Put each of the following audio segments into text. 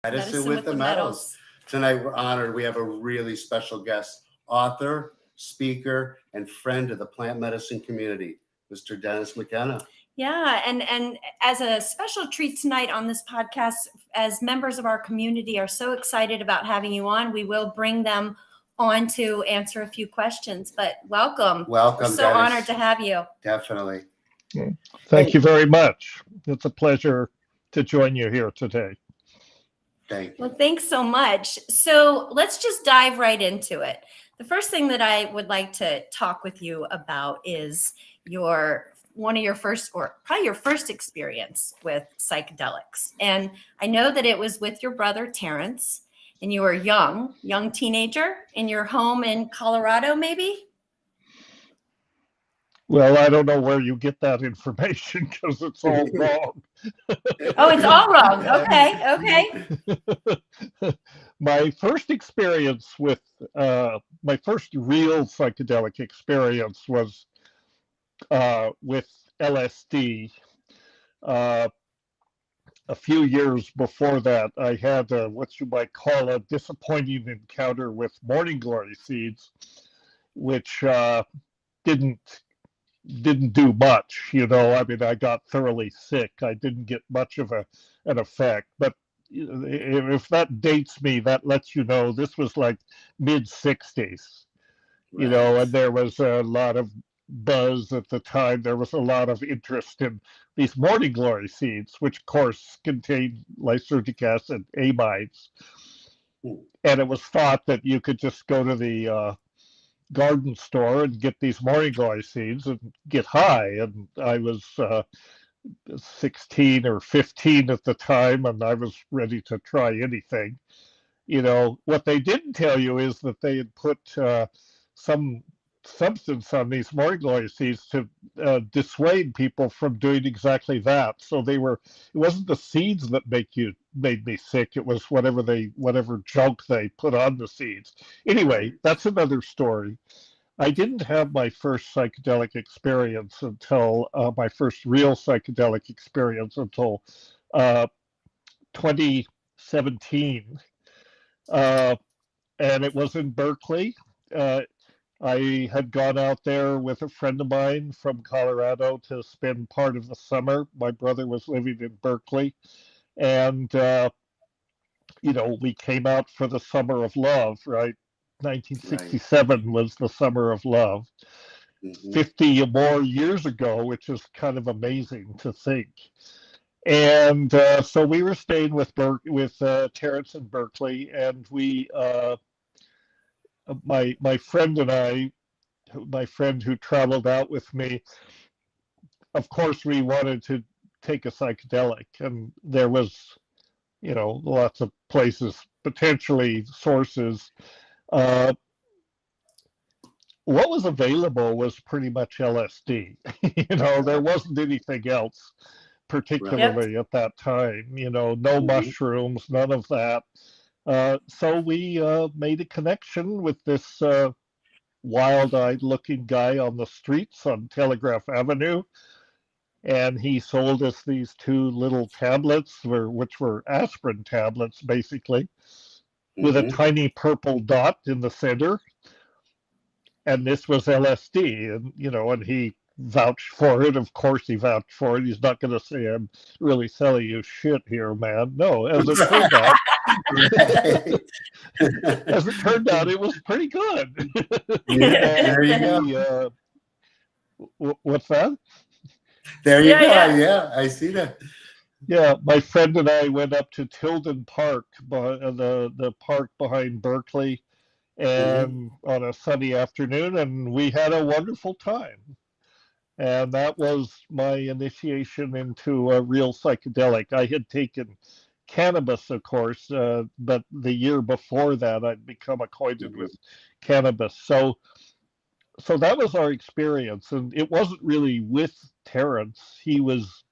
Medicine with the Metals. Tonight we're honored. We have a really special guest, author, speaker, and friend of the plant medicine community, Mr. Dennis McKenna. Yeah, and as a special treat tonight on this podcast, as members of our community are so excited about having you on, we will bring them on to answer a few questions. But welcome. Welcome, We're so Dennis. honored to have you. Definitely. Thank you very much. It's a pleasure to join you here today. Thank you. Well, thanks so much. So let's just dive right into it. The first thing that I would like to talk with you about is one of your first, or probably your first experience with psychedelics. And I know that it was with your brother, Terrence, and you were young teenager in your home in Colorado, maybe? Well, I don't know where you get that information because it's all wrong. Oh, it's all wrong. Okay. My first experience with, my first real psychedelic experience was with LSD. A few years before that, I had what you might call a disappointing encounter with morning glory seeds, which didn't do much, I mean, I got thoroughly sick. I didn't get much of an effect, but if that dates me, that lets you know this was like mid-60s, Right. And there was a lot of buzz at the time. There was a lot of interest in these morning glory seeds, which of course contain lysergic acid, amides. And it was thought that you could just go to the garden store and get these morning glory seeds and get high. And I was 16 or 15 at the time, and I was ready to try anything. What they didn't tell you is that they had put some substance on these morning glory seeds to dissuade people from doing exactly that. So it wasn't the seeds that made me sick. It was whatever junk they put on the seeds. Anyway, that's another story. I didn't have my first psychedelic experience until my first real psychedelic experience until 2017. And it was in Berkeley. I had gone out there with a friend of mine from Colorado to spend part of the summer. My brother was living in Berkeley. And, we came out for the summer of love, right? 1967 was the summer of love. 50 or more years ago, which is kind of amazing to think. And so we were staying with Terrence in Berkeley, and we my friend and I, my friend who traveled out with me, of course, we wanted to take a psychedelic, and there was, lots of places, potentially sources. What was available was pretty much LSD. There wasn't anything else, particularly at that time. No mushrooms, none of that. So we made a connection with this wild-eyed looking guy on the streets on Telegraph Avenue, and he sold us these two little tablets, which were aspirin tablets, basically, with a tiny purple dot in the center, and this was LSD, and he vouched for it. Of course he vouched for it. He's not going to say, I'm really selling you shit here, man. No, as it turned out, it was pretty good. There you go. What's that? There you go. Yeah, I see that. Yeah, my friend and I went up to Tilden Park, the park behind Berkeley, and on a sunny afternoon, and we had a wonderful time. And that was my initiation into a real psychedelic. I had taken cannabis, of course, but the year before that, I'd become acquainted with cannabis. So that was our experience, and it wasn't really with Terrence. He was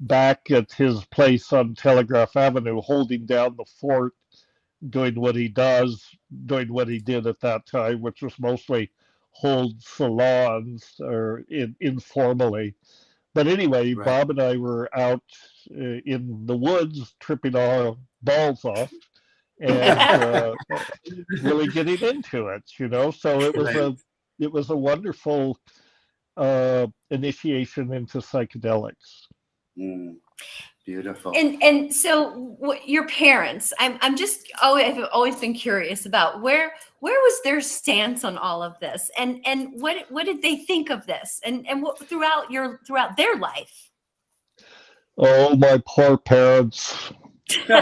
back at his place on Telegraph Avenue, holding down the fort, doing what he did at that time, which was mostly hold salons or informally. But anyway, Bob and I were out in the woods, tripping our balls off, and really getting into it. So it was a wonderful initiation into psychedelics. Beautiful. And so your parents, I've always been curious about where was their stance on all of this, and what did they think of this, and what throughout their life? Oh, my poor parents. They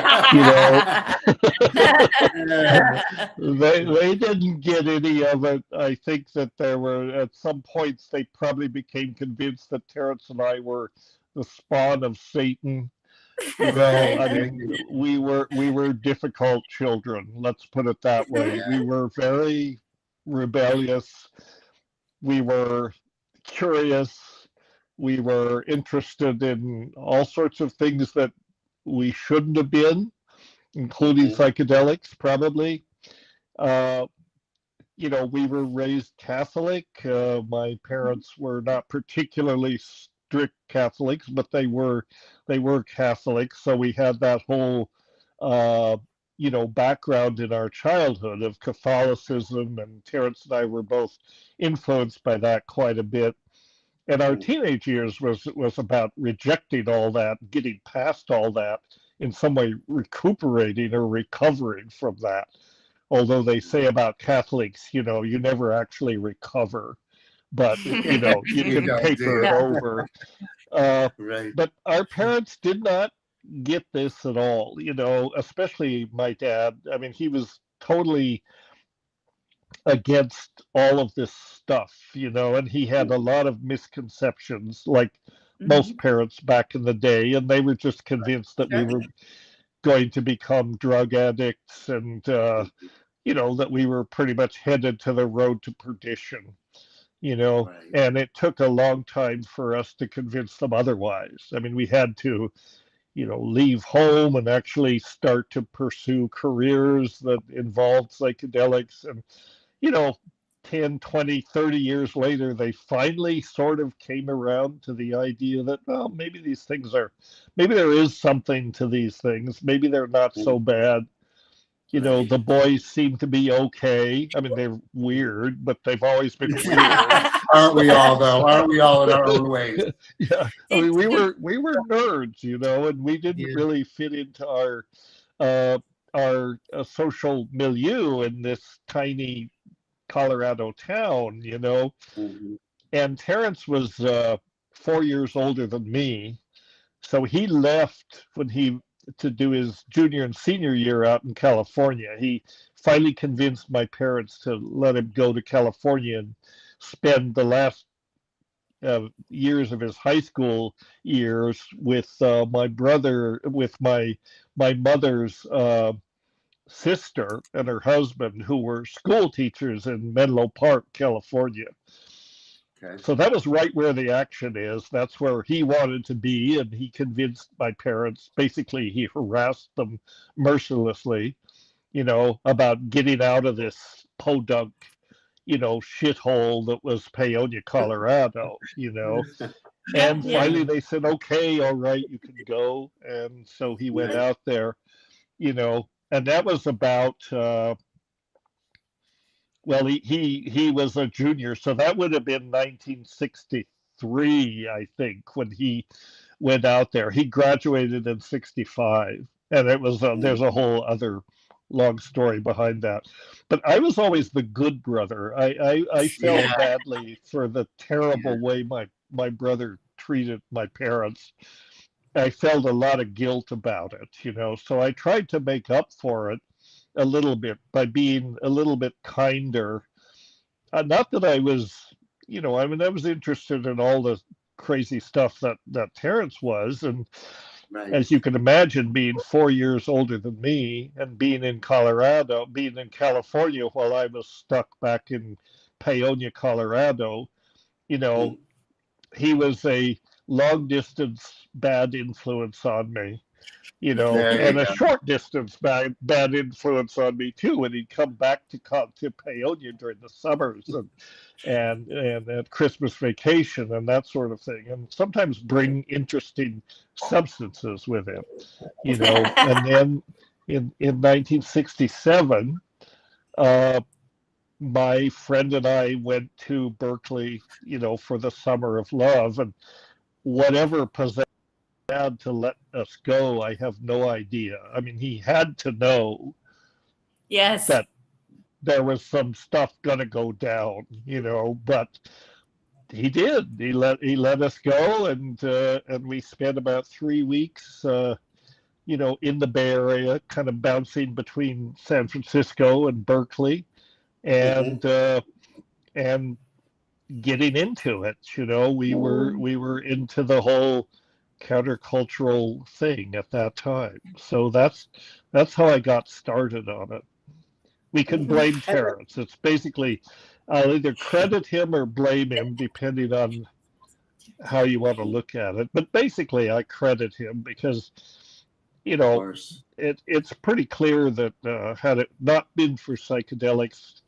didn't get any of it. I think that there were, at some points, they probably became convinced that Terrence and I were the spawn of Satan. I mean, we were difficult children. Let's put it that way. We were very rebellious. We were curious. We were interested in all sorts of things that we shouldn't have been, including psychedelics, probably. We were raised Catholic. My parents were not particularly strict Catholics, but they were Catholic. So we had that whole, background in our childhood of Catholicism, and Terrence and I were both influenced by that quite a bit. And our teenage years was about rejecting all that, getting past all that, in some way recuperating or recovering from that. Although they say about Catholics, you never actually recover, but you can paper it over. Right. But our parents did not get this at all, especially my dad. I mean, he was totally against all of this stuff, and he had a lot of misconceptions, like most parents back in the day, and they were just convinced that we were going to become drug addicts, and that we were pretty much headed to the road to perdition, and it took a long time for us to convince them otherwise. I mean, we had to leave home and actually start to pursue careers that involved psychedelics, and 10, 20, 30 years later, they finally sort of came around to the idea that, well, maybe maybe there is something to these things. Maybe they're not so bad. The boys seem to be okay. I mean, they're weird, but they've always been weird. Aren't we all, though? Aren't we all in our own ways? Yeah. I mean, we were nerds, and we didn't really fit into our social milieu in this tiny Colorado town, and Terrence was 4 years older than me, so he left to do his junior and senior year out in California. He finally convinced my parents to let him go to California and spend the last years of his high school years with my brother, with my mother's sister and her husband, who were school teachers in Menlo Park, California. Okay. So that was right where the action is. That's where he wanted to be, and he convinced my parents. Basically, he harassed them mercilessly, about getting out of this podunk, shithole that was Paonia, Colorado, And finally they said, okay, all right, you can go. And so he went out there, and that was about, he was a junior, so that would have been 1963, I think, when he went out there. He graduated in 65, and it was there's a whole other long story behind that. But I was always the good brother. I felt badly for the terrible way my brother treated my parents. I felt a lot of guilt about it, so I tried to make up for it a little bit by being a little bit kinder. Not that I was, I was interested in all the crazy stuff that Terrence was. And as you can imagine, being 4 years older than me and being in California while I was stuck back in Paonia, Colorado, he was a long distance bad influence on me. There you and a go. short distance bad influence on me too. When he'd come back to Paonia during the summers and at Christmas vacation and that sort of thing, and sometimes bring interesting substances with him, And then in 1967, my friend and I went to Berkeley, for the Summer of Love, and whatever possessed Dad to let us go, I have no idea. I mean, he had to know Yes. that there was some stuff gonna go down, but he did. He let us go, and we spent about 3 weeks, in the Bay Area, kind of bouncing between San Francisco and Berkeley, and and getting into it. We were into the whole countercultural thing at that time. So that's how I got started on it. We can blame Terrence. It's basically, I'll either credit him or blame him, depending on how you want to look at it. But basically, I credit him because, it's pretty clear that had it not been for psychedelics,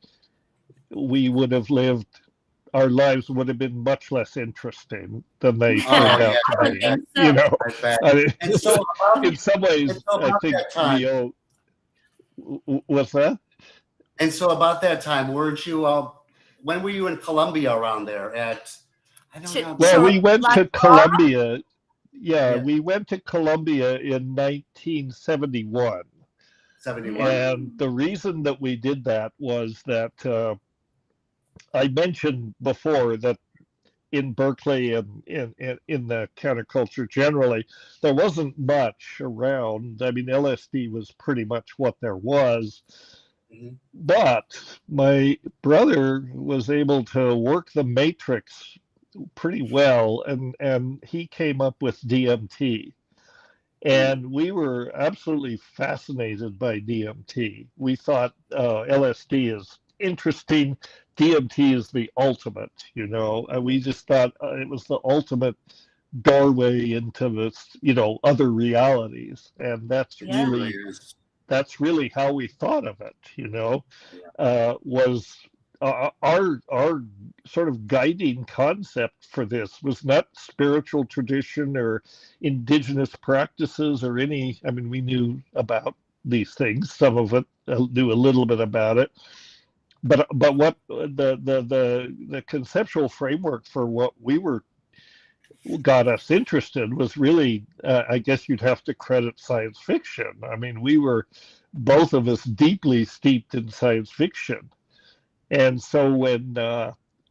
we would have lived, our lives would have been much less interesting than they turned out to be. I mean, And so in some ways, I think we owe. What's that? And so about that time, weren't you? When were you in Colombia around there? I don't know. Well, we went to Colombia. Yeah, we went to Colombia in 1971. 71. And the reason that we did that was that I mentioned before that in Berkeley and in the counterculture generally, there wasn't much around. I mean, LSD was pretty much what there was. But my brother was able to work the matrix pretty well, and he came up with DMT. And we were absolutely fascinated by DMT. We thought LSD is interesting. DMT is the ultimate, and we just thought it was the ultimate doorway into this, other realities. And that's really how we thought of it, was our sort of guiding concept for this was not spiritual tradition or indigenous practices or any. I mean, we knew about these things, some of it, knew a little bit about it, but what the conceptual framework for what got us interested was really, I guess you'd have to credit science fiction. I mean, we were, both of us, deeply steeped in science fiction. And so when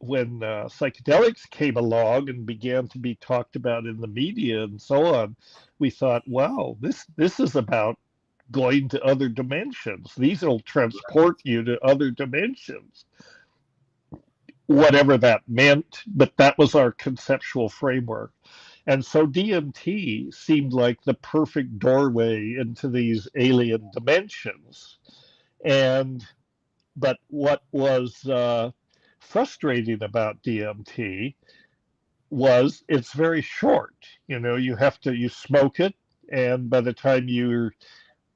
psychedelics came along and began to be talked about in the media and so on, we thought, wow, this is about going to other dimensions. These will transport you to other dimensions. Whatever that meant, but that was our conceptual framework. And so DMT seemed like the perfect doorway into these alien dimensions. But what was frustrating about DMT was it's very short. You smoke it, and by the time you're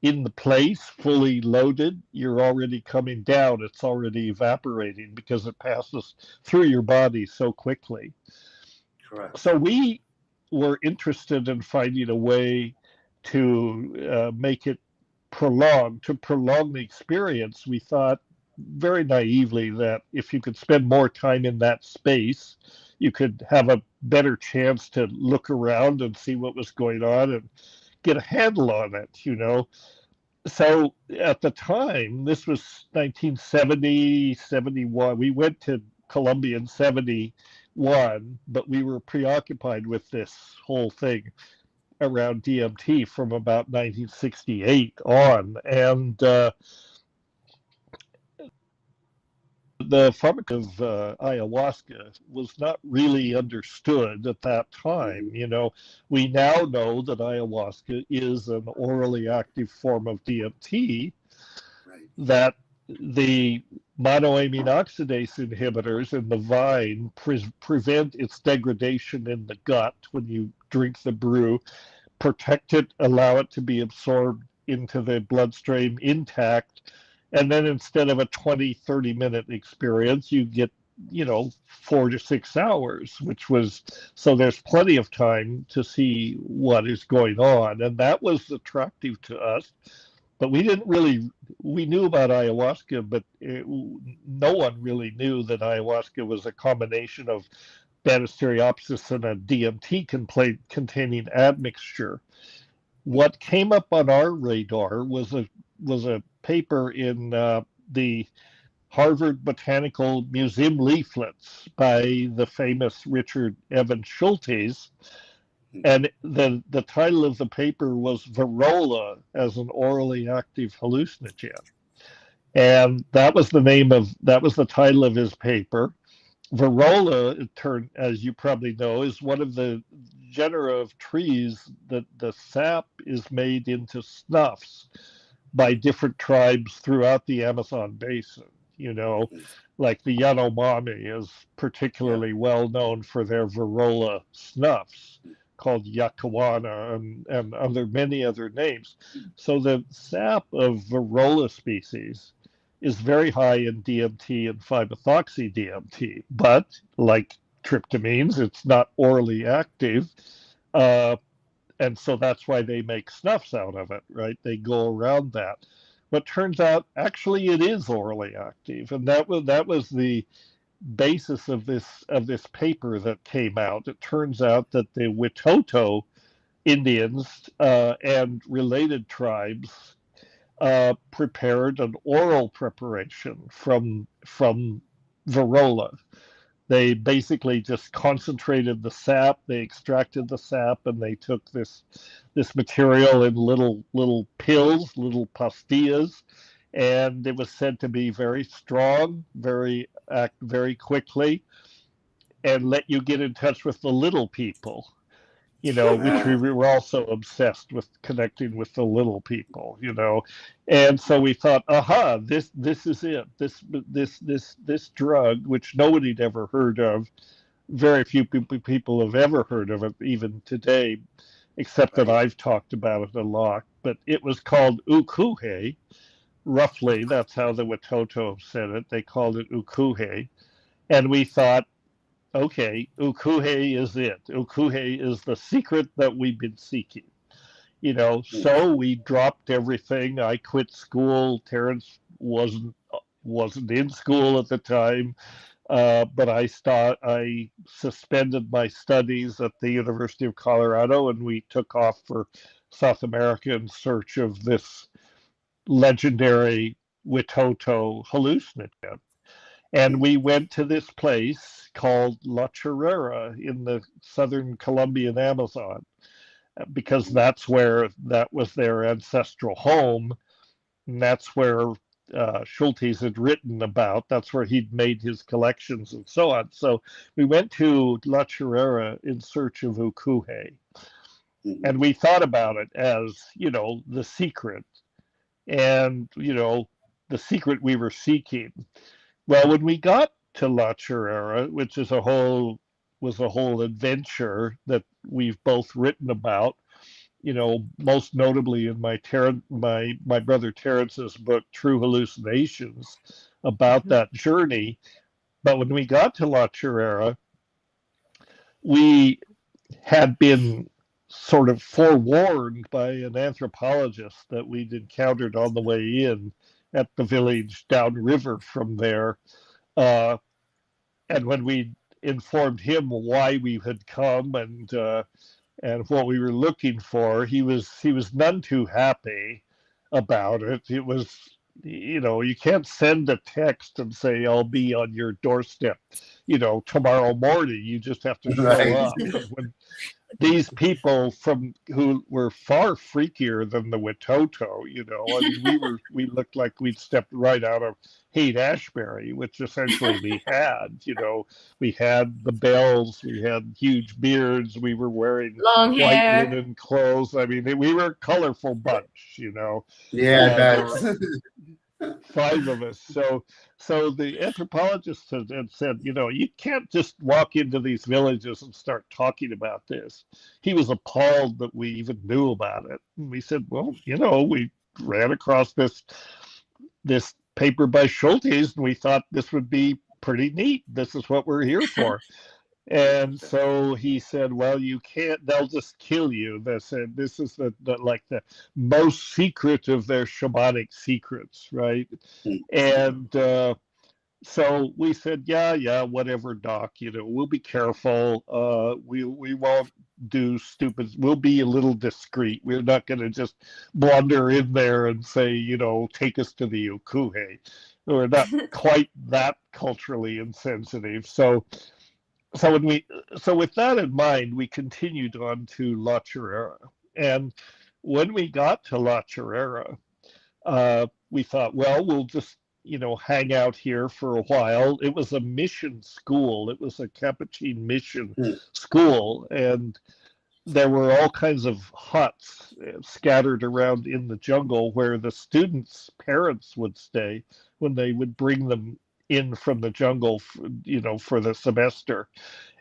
in the place, fully loaded, you're already coming down. It's already evaporating because it passes through your body so quickly. Correct. So we were interested in finding a way to make it prolong the experience. We thought very naively that if you could spend more time in that space, you could have a better chance to look around and see what was going on and get a handle on it, So at the time, this was 1970, 71. We went to Colombia in 71, but we were preoccupied with this whole thing around DMT from about 1968 on. And the pharmaceuticals of ayahuasca was not really understood at that time. We now know that ayahuasca is an orally active form of DMT, that the monoamine oxidase inhibitors in the vine prevent its degradation in the gut when you drink the brew, protect it, allow it to be absorbed into the bloodstream intact. And then instead of a 20-30 minute experience, you get, 4 to 6 hours, so there's plenty of time to see what is going on. And that was attractive to us. But we knew about ayahuasca, but no one really knew that ayahuasca was a combination of Banisteriopsis and a DMT containing admixture. What came up on our radar was a paper in the Harvard Botanical Museum leaflets by the famous Richard Evans Schultes, and the title of the paper was Varrola as an orally active hallucinogen, and that was the title of his paper. Varrola, as you probably know, is one of the genera of trees that the sap is made into snuffs by different tribes throughout the Amazon basin. Like the Yanomami is particularly well known for their Varrola snuffs called Yakuwana and many other names. So the sap of Varrola species is very high in DMT and 5-methoxy-DMT, but like tryptamines, it's not orally active. And so that's why they make snuffs out of it, right? They go around that. But turns out, actually, it is orally active, and that was the basis of this paper that came out. It turns out that the Witoto Indians and related tribes prepared an oral preparation from Varrola. They basically just concentrated the sap, they extracted the sap, and they took this material in little pills, little pastillas, and it was said to be very strong, act very quickly, and let you get in touch with the little people, which we were also obsessed with, connecting with the little people, and so we thought, aha, this is it. This drug, which nobody'd ever heard of, very few people have ever heard of it, even today, except that I've talked about it a lot. But it was called ukuhe, roughly. That's how the Witoto said it. They called it ukuhe, and we thought, okay, ukuhe is it. Ukuhe is the secret that we've been seeking. So we dropped everything. I quit school. Terrence wasn't in school at the time, but I suspended my studies at the University of Colorado, and we took off for South America in search of this legendary Witoto hallucinogen. And we went to this place called La Chorrera in the southern Colombian Amazon, because that was their ancestral home, and that's where Schultes had written about. That's where he'd made his collections and so on. So we went to La Chorrera in search of ukuhe, and we thought about it as, the secret, and, the secret we were seeking. Well, when we got to La Chorrera, which was a whole adventure that we've both written about, most notably in my brother Terrence's book, True Hallucinations, about that journey. But when we got to La Chorrera, we had been sort of forewarned by an anthropologist that we'd encountered on the way in at the village downriver from there. And when we informed him why we had come and what we were looking for, he was none too happy about it. It was, you can't send a text and say, I'll be on your doorstep, tomorrow morning. You just have to show up. When these people who were far freakier than the Witoto, we looked like we'd stepped right out of Haight-Ashbury, which essentially we had. We had the bells, we had huge beards, we were wearing long hair, white linen clothes. I mean, we were a colorful bunch, Yeah, I bet. 5 of us. So the anthropologist had said, you can't just walk into these villages and start talking about this. He was appalled that we even knew about it. And we said, well, we ran across this paper by Schultes, and we thought this would be pretty neat. This is what we're here for. And so he said, well, you can't, they'll just kill you. They said, this is the most secret of their shamanic secrets, right? And so we said, yeah, whatever, doc, we'll be careful. We won't do stupid, we'll be a little discreet. We're not going to just blunder in there and say, take us to the ukuhe. We're not quite that culturally insensitive. So with that in mind, we continued on to La Chorrera. And when we got to La Chorrera, we thought, well, we'll just, hang out here for a while. It was a mission school. It was a Capuchin mission school. And there were all kinds of huts scattered around in the jungle where the students' parents would stay when they would bring them in from the jungle, for the semester.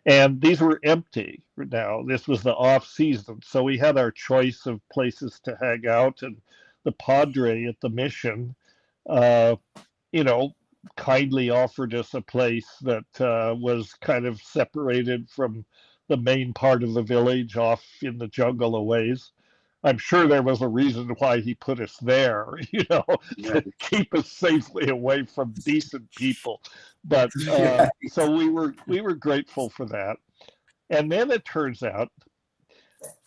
And these were empty now. This was the off season. So we had our choice of places to hang out. And the padre at the mission, kindly offered us a place that was kind of separated from the main part of the village, off in the jungle a ways. I'm sure there was a reason why he put us there, to keep us safely away from decent people. But so we were grateful for that. And then it turns out,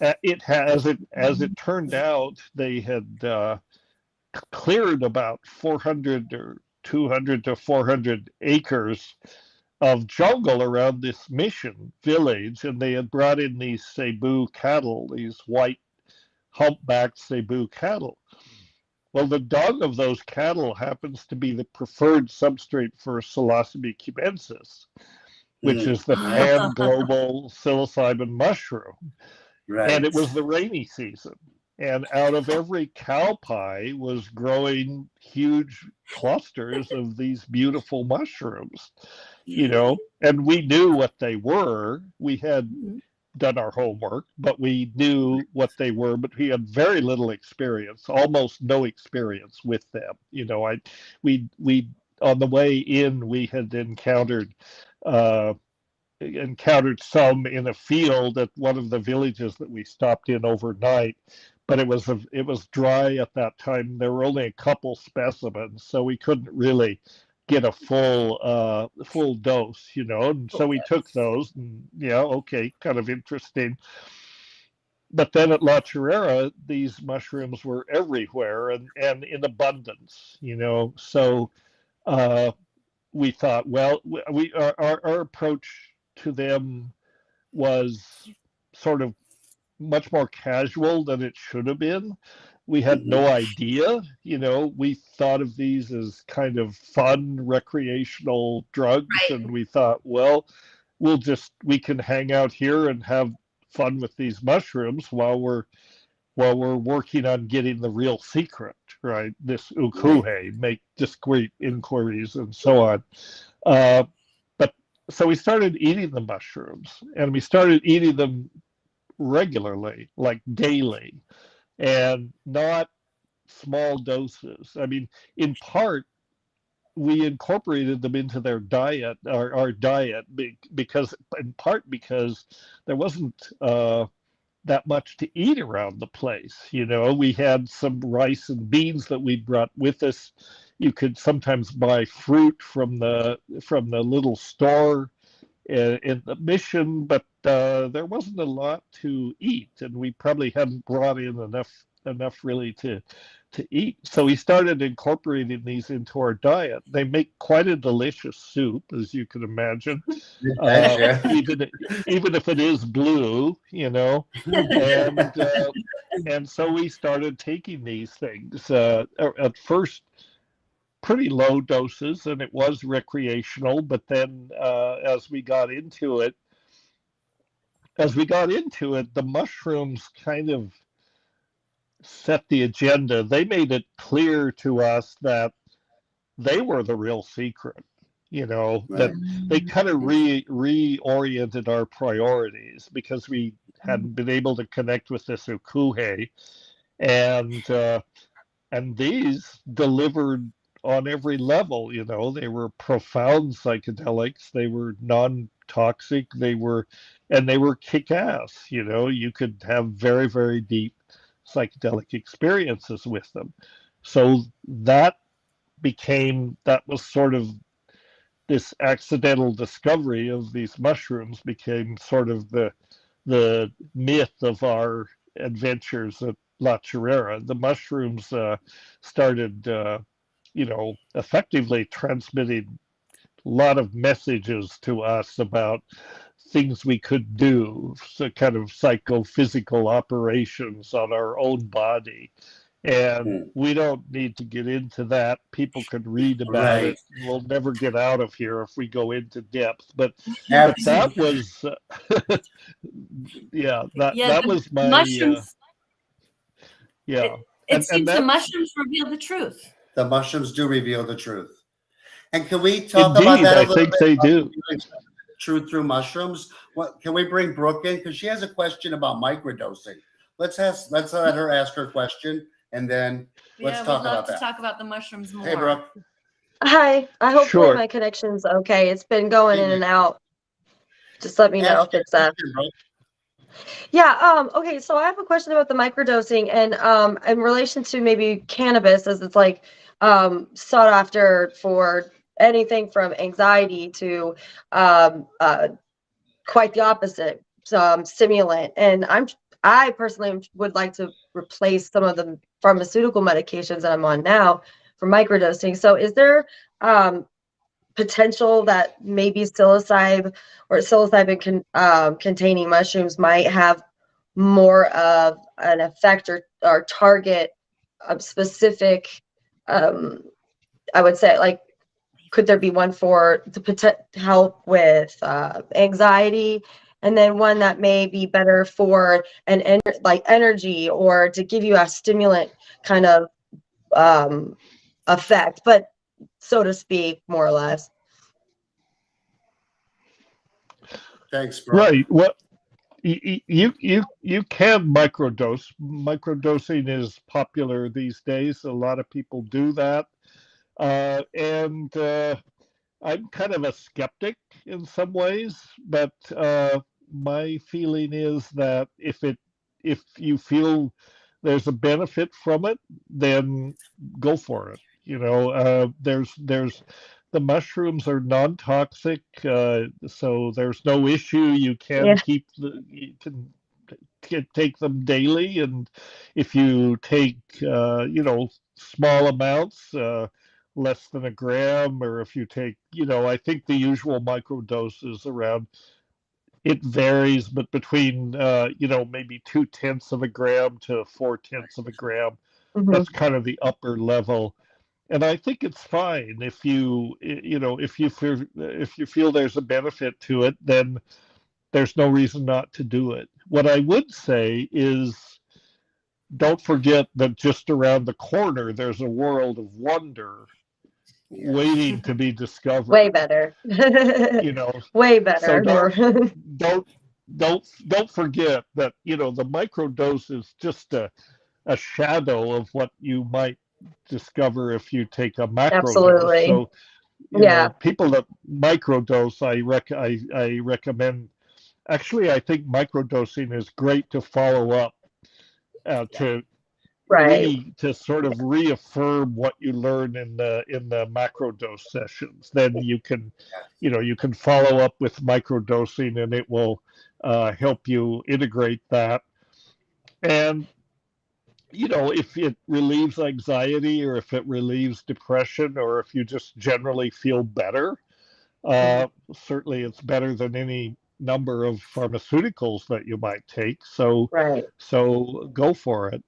as it turned out, they had cleared about 400 or 200 to 400 acres of jungle around this mission village, and they had brought in these Cebu cattle, these white humpbacked Cebu cattle. Well, the dung of those cattle happens to be the preferred substrate for Psilocybe cubensis, which is the pan-global psilocybin mushroom. Right. And it was the rainy season. And out of every cow pie was growing huge clusters of these beautiful mushrooms, and we knew what they were. We had done our homework, but we knew what they were, but we had very little experience, almost no experience with them. We on the way in, we had encountered some in a field at one of the villages that we stopped in overnight, but it was dry at that time. There were only a couple specimens, so we couldn't really get a full dose, and so we took those, and kind of interesting. But then at La Chorrera, these mushrooms were everywhere and in abundance, so we thought, well, our approach to them was sort of much more casual than it should have been. We had no idea, we thought of these as kind of fun recreational drugs, and we thought, well, we can hang out here and have fun with these mushrooms while we're working on getting the real secret, right? This ukuhe, make discrete inquiries and so on. But so we started eating the mushrooms, and we started eating them regularly, like daily, and not small doses. I mean, in part, we incorporated them into their diet, our diet, because there wasn't that much to eat around the place. We had some rice and beans that we brought with us. You could sometimes buy fruit from the little store in the mission, but there wasn't a lot to eat, and we probably hadn't brought in enough really to eat. So we started incorporating these into our diet. They make quite a delicious soup, as you can imagine, even if it is blue, and so we started taking these things at first pretty low doses, and it was recreational, but then as we got into it, the mushrooms kind of set the agenda. They made it clear to us that they were the real secret. That Right. they kind of reoriented our priorities because we hadn't been able to connect with this ukuhe, and these delivered on every level. They were profound psychedelics, they were non-toxic, they were kick-ass. You could have very, very deep psychedelic experiences with them. So that was sort of this accidental discovery of these mushrooms became sort of the myth of our adventures at La Chorrera. The mushrooms started, effectively transmitting a lot of messages to us about things we could do, so kind of psychophysical operations on our own body. And we don't need to get into that. People can read about Right. it. We'll never get out of here if we go into depth. But Absolutely. that was, Yeah, that was my, mushrooms. yeah. It seems the mushrooms reveal the truth. The mushrooms do reveal the truth. And can we talk about Indeed, that a I little think bit? they do. Truth through mushrooms. What can we bring Brooke in? Because she has a question about microdosing. Let's let her ask her question, and then let's talk we'd love about to that. talk about the mushrooms more. Hey, Brooke. Hi. Hopefully Sure. my connection's okay. It's been going in and out. Just let me know Ask if your it's question, Brooke. Yeah, okay, so I have a question about the microdosing and in relation to maybe cannabis, as it's like sought after for anything from anxiety to quite the opposite, stimulant. And I personally would like to replace some of the pharmaceutical medications that I'm on now for microdosing. So is there potential that maybe psilocybin or psilocybin containing mushrooms might have more of an effect or target a specific, I would say, like, could there be one for to help with anxiety, and then one that may be better for like energy or to give you a stimulant kind of effect, but so to speak, more or less. Thanks, Brooke. Right. Well, you can microdose. Microdosing is popular these days. A lot of people do that, and I'm kind of a skeptic in some ways. But my feeling is that if you feel there's a benefit from it, then go for it. There's the mushrooms are non-toxic, so there's no issue. You can take them daily, and if you take small amounts, less than a gram, or if you take, I think the usual microdose is around. It varies, but between maybe 0.2 of a gram to 0.4 of a gram. That's kind of the upper level. And I think it's fine if you feel there's a benefit to it, then there's no reason not to do it. What I would say is, don't forget that just around the corner there's a world of wonder waiting to be discovered. Way better. Way better. So don't forget that the microdose is just a shadow of what you might discover if you take a macrodose. Absolutely. So people that microdose, I recommend. Actually, I think microdosing is great to follow up to really to sort of reaffirm what you learn in the macrodose sessions. Then you can follow up with microdosing, and it will help you integrate that. And if it relieves anxiety, or if it relieves depression, or if you just generally feel better, certainly it's better than any number of pharmaceuticals that you might take. So go for it.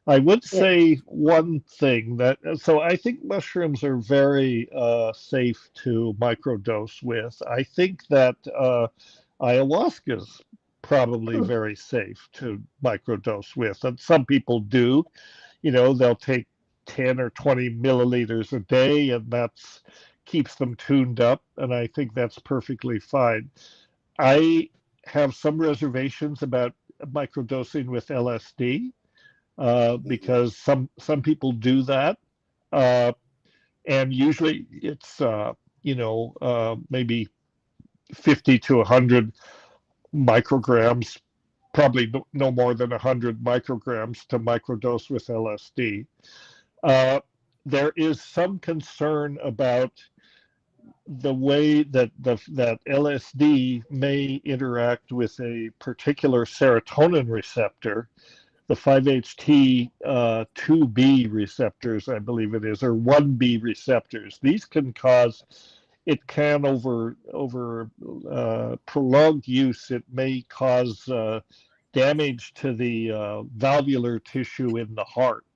I would say one thing so I think mushrooms are very safe to microdose with. I think that ayahuasca is probably very safe to microdose with, and some people do. They'll take 10 or 20 milliliters a day, and that's keeps them tuned up, and I think that's perfectly fine. I have some reservations about microdosing with LSD because some people do that, and usually it's maybe 50 to 100 micrograms, probably no more than 100 micrograms to microdose with LSD. There is some concern about the way that that LSD may interact with a particular serotonin receptor, the 5-HT2B receptors, I believe it is, or 1B receptors. These can cause, it can over prolonged use, it may cause damage to the valvular tissue in the heart.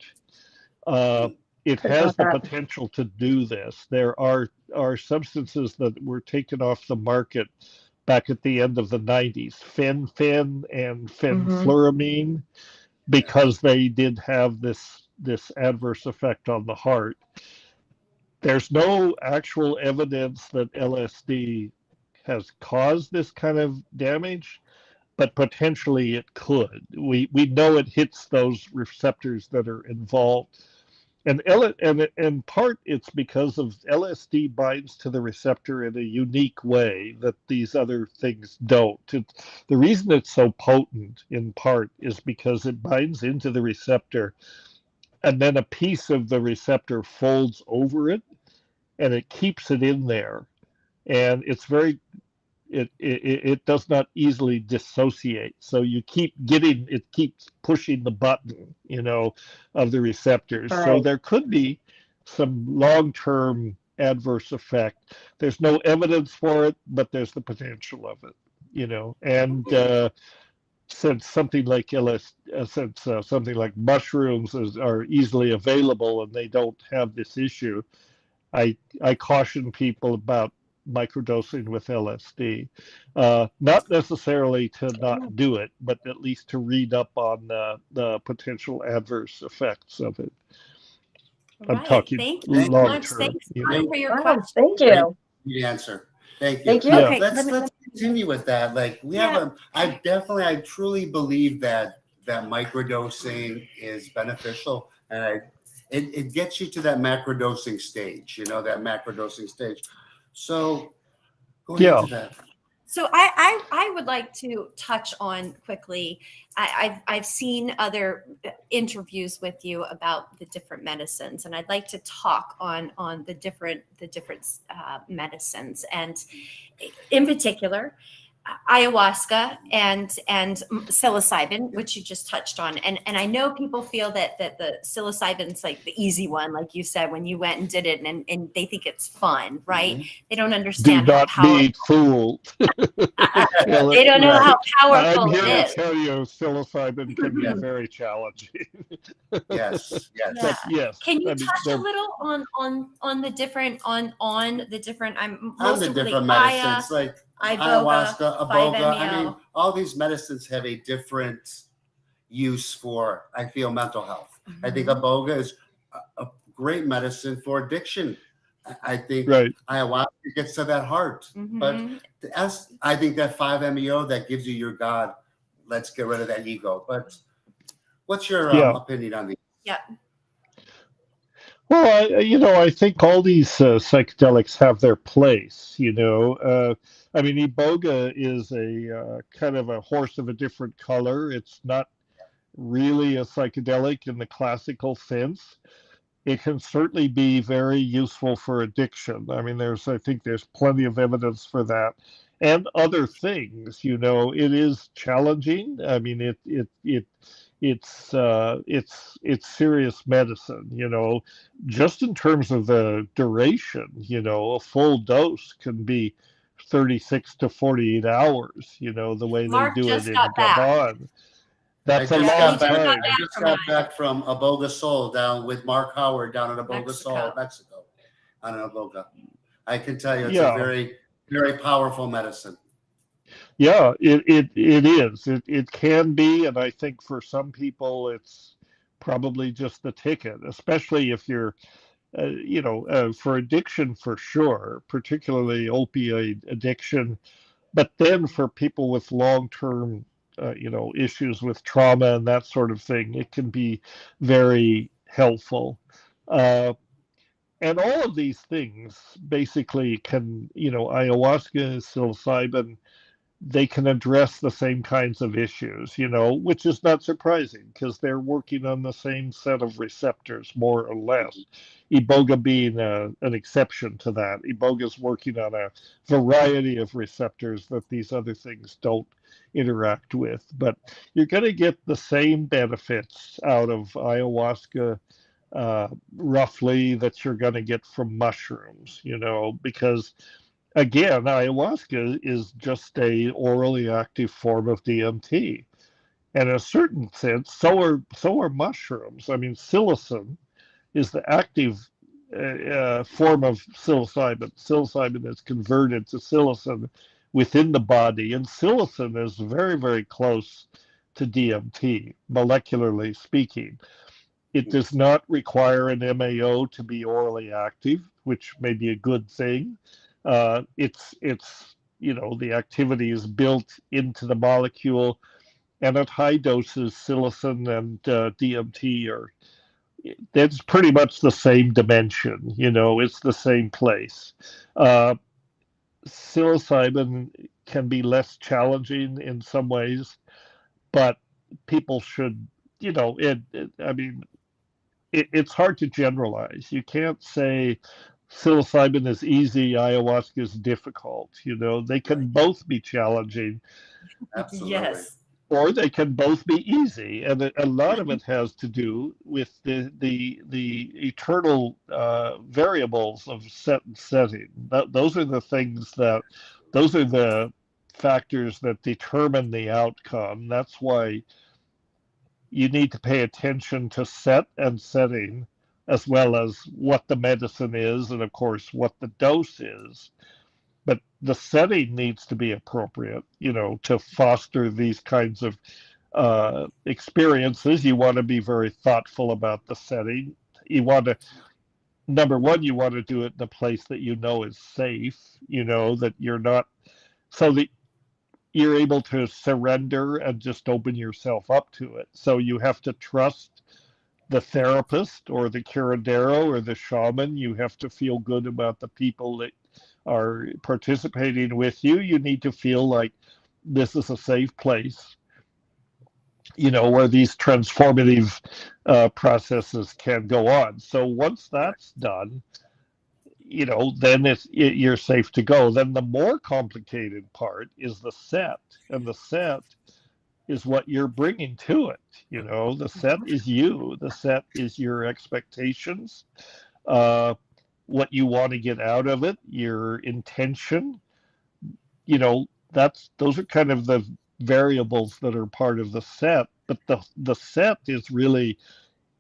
It has the potential to do this. There are substances that were taken off the market back at the end of the 90s, fen-phen and fenfluramine, because they did have this adverse effect on the heart. There's no actual evidence that LSD has caused this kind of damage, but potentially it could. We know it hits those receptors that are involved. And in part, it's because of LSD binds to the receptor in a unique way that these other things don't. The reason it's so potent, in part, is because it binds into the receptor, and then a piece of the receptor folds over it, and it keeps it in there. And it's very, it does not easily dissociate. So you keep getting, it keeps pushing the button, of the receptors. Right. So there could be some long-term adverse effect. There's no evidence for it, but there's the potential of it, and since something like something like mushrooms are easily available and they don't have this issue, I caution people about microdosing with LSD, not necessarily to not do it, but at least to read up on the potential adverse effects of it. I'm talking long term. Thanks for your question. Thank you. The answer. Thank you. Thank you. Okay, Let's continue with that. Like I truly believe that microdosing is beneficial, and it gets you to that macrodosing stage. So going into that. So I would like to touch on quickly. I've seen other interviews with you about the different medicines, and I'd like to talk on the different medicines, and in particular, ayahuasca and psilocybin, which you just touched on. And I know people feel that the psilocybin's like the easy one, like you said, when you went and did it, and they think it's fun, right? Mm-hmm. They don't understand how powerful. Be fooled. They don't know how powerful it is. I'm here to tell you, psilocybin can be very challenging. Yes. But yes. Can you touch a little on the different I'm most of the different medicines, like ayahuasca, iboga. I mean, all these medicines have a different use for, I feel, mental health. Mm-hmm. I think iboga is a great medicine for addiction. I think ayahuasca gets to that heart. Mm-hmm. But I think that 5-MeO that gives you your God, let's get rid of that ego. But what's your opinion on these? Yeah. Well, I think all these psychedelics have their place, I mean, iboga is a kind of a horse of a different color. It's not really a psychedelic in the classical sense. It can certainly be very useful for addiction. I mean, I think there's plenty of evidence for that, and other things. It is challenging. I mean, it's serious medicine. Just in terms of the duration. A full dose can be 36 to 48 hours, the way Mark they do it in Gabon. That's a long time. I just got back from Iboga Sol down with Mark Howard down in Iboga Sol, Mexico, on Iboga. I can tell you it's a very, very powerful medicine. Yeah, it is. It can be, and I think for some people it's probably just the ticket, especially if you're, for addiction for sure, particularly opioid addiction. But then for people with long-term, issues with trauma and that sort of thing, it can be very helpful. And all of these things basically can, ayahuasca, psilocybin, they can address the same kinds of issues, which is not surprising because they're working on the same set of receptors, more or less. Iboga being an exception to that. Iboga is working on a variety of receptors that these other things don't interact with. But you're going to get the same benefits out of ayahuasca, roughly, that you're going to get from mushrooms, because again, ayahuasca is just a orally active form of DMT. And in a certain sense, so are mushrooms. I mean, psilocin is the active form of psilocybin. Psilocybin is converted to psilocin within the body, and psilocin is very, very close to DMT, molecularly speaking. It does not require an MAO to be orally active, which may be a good thing. It's the activity is built into the molecule, and at high doses, psilocin and DMT that's pretty much the same dimension. It's the same place. Psilocybin can be less challenging in some ways, but people should, it's hard to generalize. You can't say psilocybin is easy, ayahuasca is difficult. They can both be challenging. Absolutely. Yes. Or they can both be easy, and a lot of it has to do with the eternal variables of set and setting. Those are the factors that determine the outcome. That's why you need to pay attention to set and setting, as well as what the medicine is, and of course what the dose is. But the setting needs to be appropriate, to foster these kinds of experiences. You want to be very thoughtful about the setting. Number one, you want to do it in a place that is safe, that you're not, so that you're able to surrender and just open yourself up to it. So you have to trust the therapist or the curandero or the shaman. You have to feel good about the people that are participating with you. You need to feel like this is a safe place, where these transformative processes can go on. So once that's done, then you're safe to go. Then the more complicated part is the set, and the set is what you're bringing to it. The set is you. The set is your expectations, what you want to get out of it, your intention. Those are kind of the variables that are part of the set. But the set is really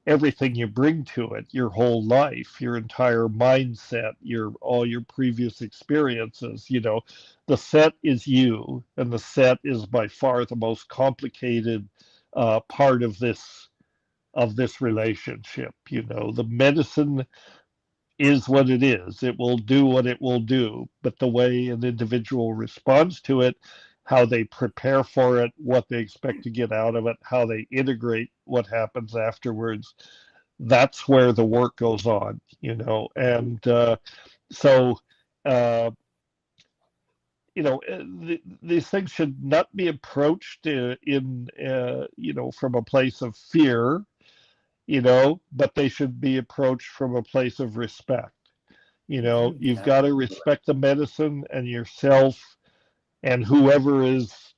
everything you bring to it, your whole life, your entire mindset, all your previous experiences. The set is you, and the set is by far the most complicated part of this relationship. The medicine is what it is. It will do what it will do, but the way an individual responds to it, how they prepare for it, what they expect to get out of it, how they integrate what happens afterwards, that's where the work goes on, and these things should not be approached in from a place of fear, but they should be approached from a place of respect. You've got to respect the medicine and yourself and whoever is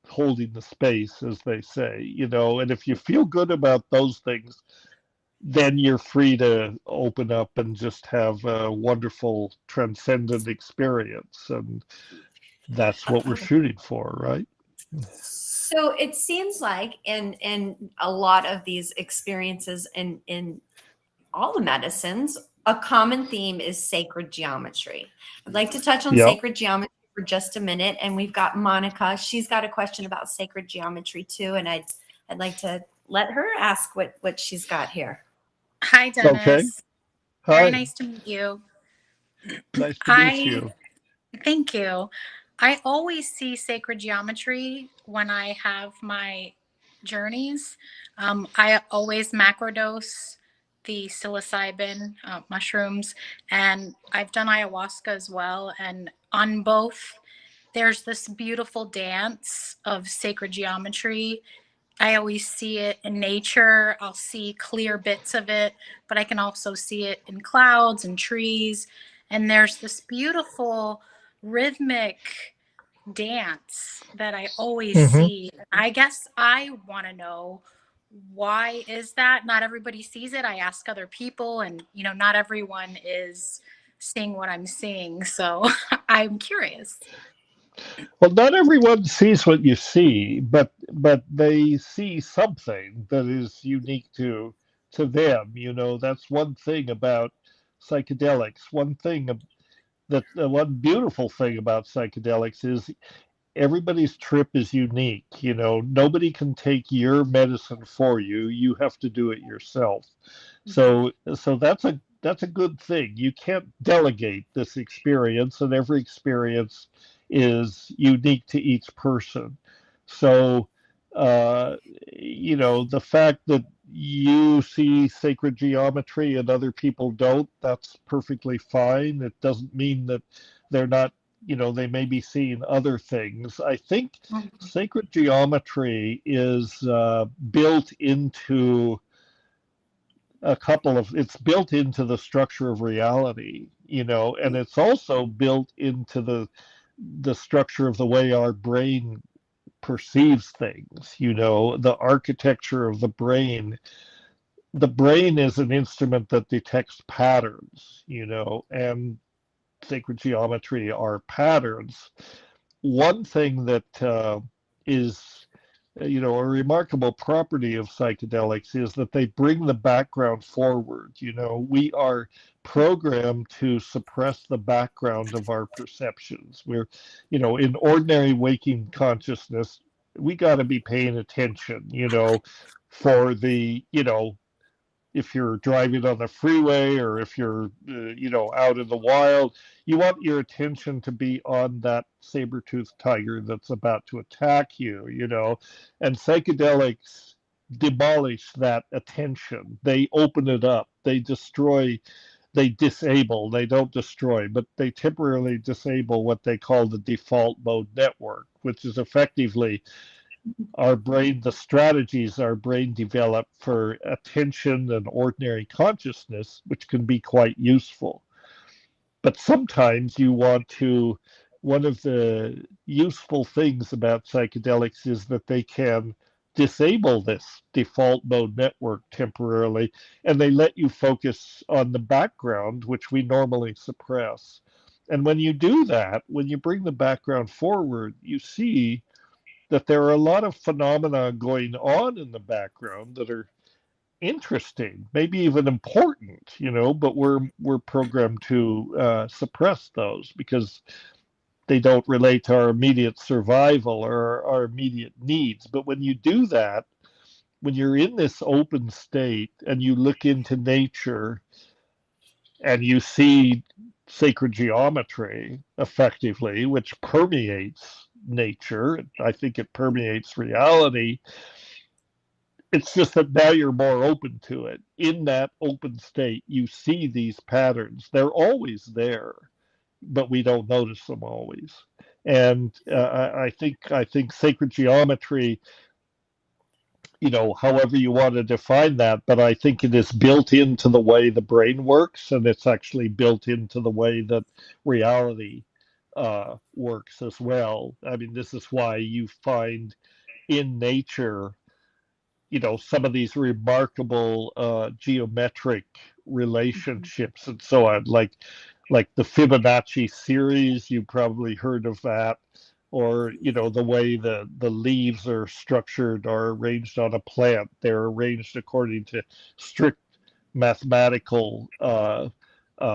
holding the space, as they say, and if you feel good about those things, then you're free to open up and just have a wonderful transcendent experience. And that's what we're shooting for, right? So it seems like in a lot of these experiences in all the medicines, a common theme is sacred geometry. I'd like to touch on sacred geometry for just a minute. And we've got Monica. She's got a question about sacred geometry too. And I'd like to let her ask what she's got here. Hi, Dennis. Okay. Hi. Very nice to meet you. Nice to meet you. Thank you. I always see sacred geometry when I have my journeys. I always macrodose the psilocybin mushrooms, and I've done ayahuasca as well. And on both, there's this beautiful dance of sacred geometry. I always see it in nature. I'll see clear bits of it, but I can also see it in clouds and trees. And there's this beautiful rhythmic dance that I always see. I guess I want to know, why is that? Not everybody sees it. I ask other people, and not everyone is seeing what I'm seeing. So I'm curious. Well, not everyone sees what you see, but they see something that is unique to them. That's one thing about psychedelics. One beautiful thing about psychedelics is everybody's trip is unique. Nobody can take your medicine for you. You have to do it yourself. So that's a good thing. You can't delegate this experience, and every experience is unique to each person. So the fact that you see sacred geometry and other people don't, that's perfectly fine. It doesn't mean that they're not, they may be seeing other things. I think sacred geometry is built into it's built into the structure of reality, and it's also built into the structure of the way our brain perceives things, the architecture of the brain. The brain is an instrument that detects patterns, and sacred geometry are patterns. One thing that is a remarkable property of psychedelics is that they bring the background forward. We are programmed to suppress the background of our perceptions. We're, in ordinary waking consciousness, we got to be paying attention, for the, if you're driving on the freeway or if you're, out in the wild, you want your attention to be on that saber-toothed tiger that's about to attack you, and psychedelics demolish that attention. They open it up. They destroy, they disable, they don't destroy, but they temporarily disable what they call the default mode network, which is effectively our brain, the strategies our brain developed for attention and ordinary consciousness, which can be quite useful. But sometimes you want to, one of the useful things about psychedelics is that they can disable this default mode network temporarily, and they let you focus on the background, which we normally suppress. And when you do that, when you bring the background forward, you see that there are a lot of phenomena going on in the background that are interesting, maybe even important, but we're programmed to suppress those because they don't relate to our immediate survival or our immediate needs. But when you do that, when you're in this open state and you look into nature and you see sacred geometry effectively, which permeates nature, I think it permeates reality. It's just that now you're more open to it. In that open state, you see these patterns. They're always there, but we don't notice them always. And I think sacred geometry, however you want to define that, but I think it is built into the way the brain works, and it's actually built into the way that reality works as well. I mean, this is why you find in nature, some of these remarkable geometric relationships and so on, like the Fibonacci series. You probably heard of that. Or the way the leaves are structured or arranged on a plant. They're arranged according to strict mathematical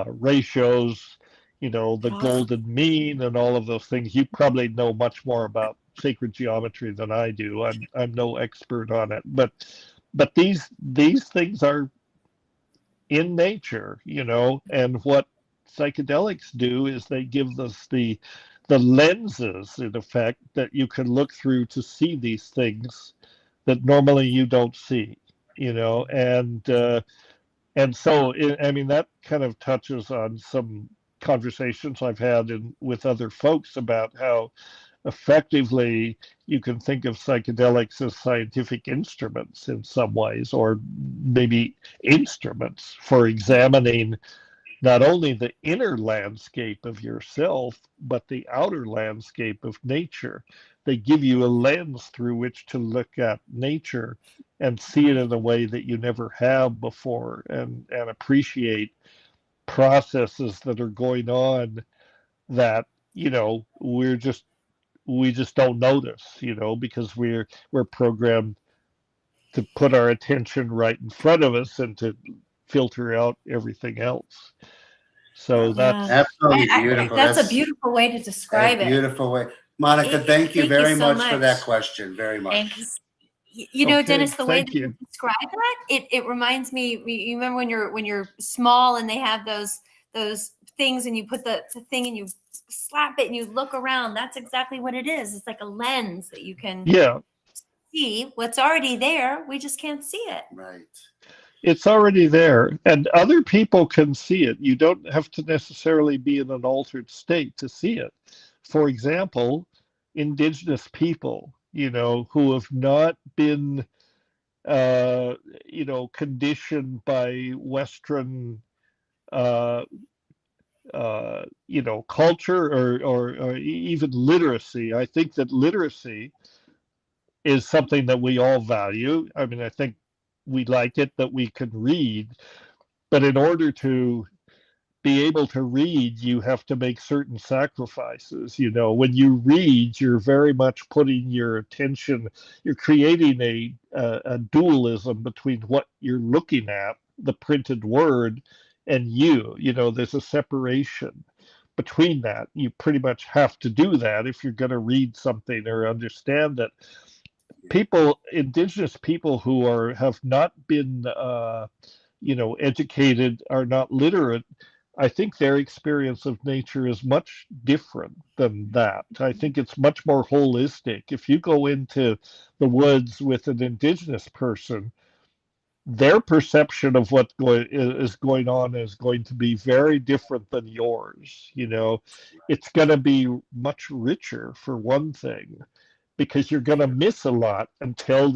ratios, the golden mean and all of those things. You probably know much more about sacred geometry than I do. I'm no expert on it, but but these things are in nature, and what psychedelics do is they give us the lenses, in effect, that you can look through to see these things that normally you don't see, and so I mean that kind of touches on some conversations I've had with other folks about how effectively you can think of psychedelics as scientific instruments in some ways, or maybe instruments for examining not only the inner landscape of yourself, but the outer landscape of nature. They give you a lens through which to look at nature and see it in a way that you never have before, and appreciate processes that are going on that, we just don't notice, because we're programmed to put our attention right in front of us and to filter out everything else. So that's absolutely beautiful. That's a beautiful way to describe it. Beautiful way. Monica, thank you very much for that question. Very much. Thanks. Okay, Dennis, the way that you describe that, it reminds me, you remember when you're small and they have those things and you put the thing and you slap it and you look around. That's exactly what it is. It's like a lens that you can see what's already there. We just can't see it. Right. It's already there, and other people can see it. You don't have to necessarily be in an altered state to see it. For example, Indigenous people, who have not been, conditioned by Western, culture or even literacy. I think that literacy is something that we all value. I mean, I think we like it that we can read, but in order to be able to read, you have to make certain sacrifices. When you read, you're very much putting your attention, you're creating a dualism between what you're looking at, the printed word, and you. There's a separation between that. You pretty much have to do that if you're going to read something or understand it. Indigenous people who have not been, educated, are not literate, I think their experience of nature is much different than that. I think it's much more holistic. If you go into the woods with an Indigenous person, their perception of what is going on is going to be very different than yours. It's going to be much richer, for one thing, because you're going to miss a lot until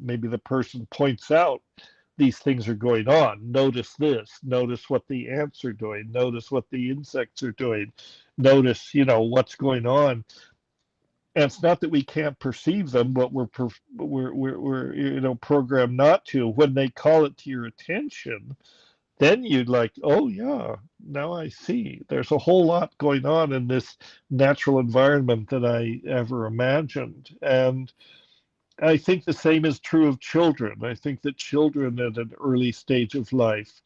maybe the person points out these things are going on. Notice this, notice what the ants are doing, notice what the insects are doing, notice, what's going on. And it's not that we can't perceive them, but we're programmed not to. When they call it to your attention, then you'd like, oh yeah, now I see. There's a whole lot going on in this natural environment that I ever imagined. And I think the same is true of children. I think that children at an early stage of life,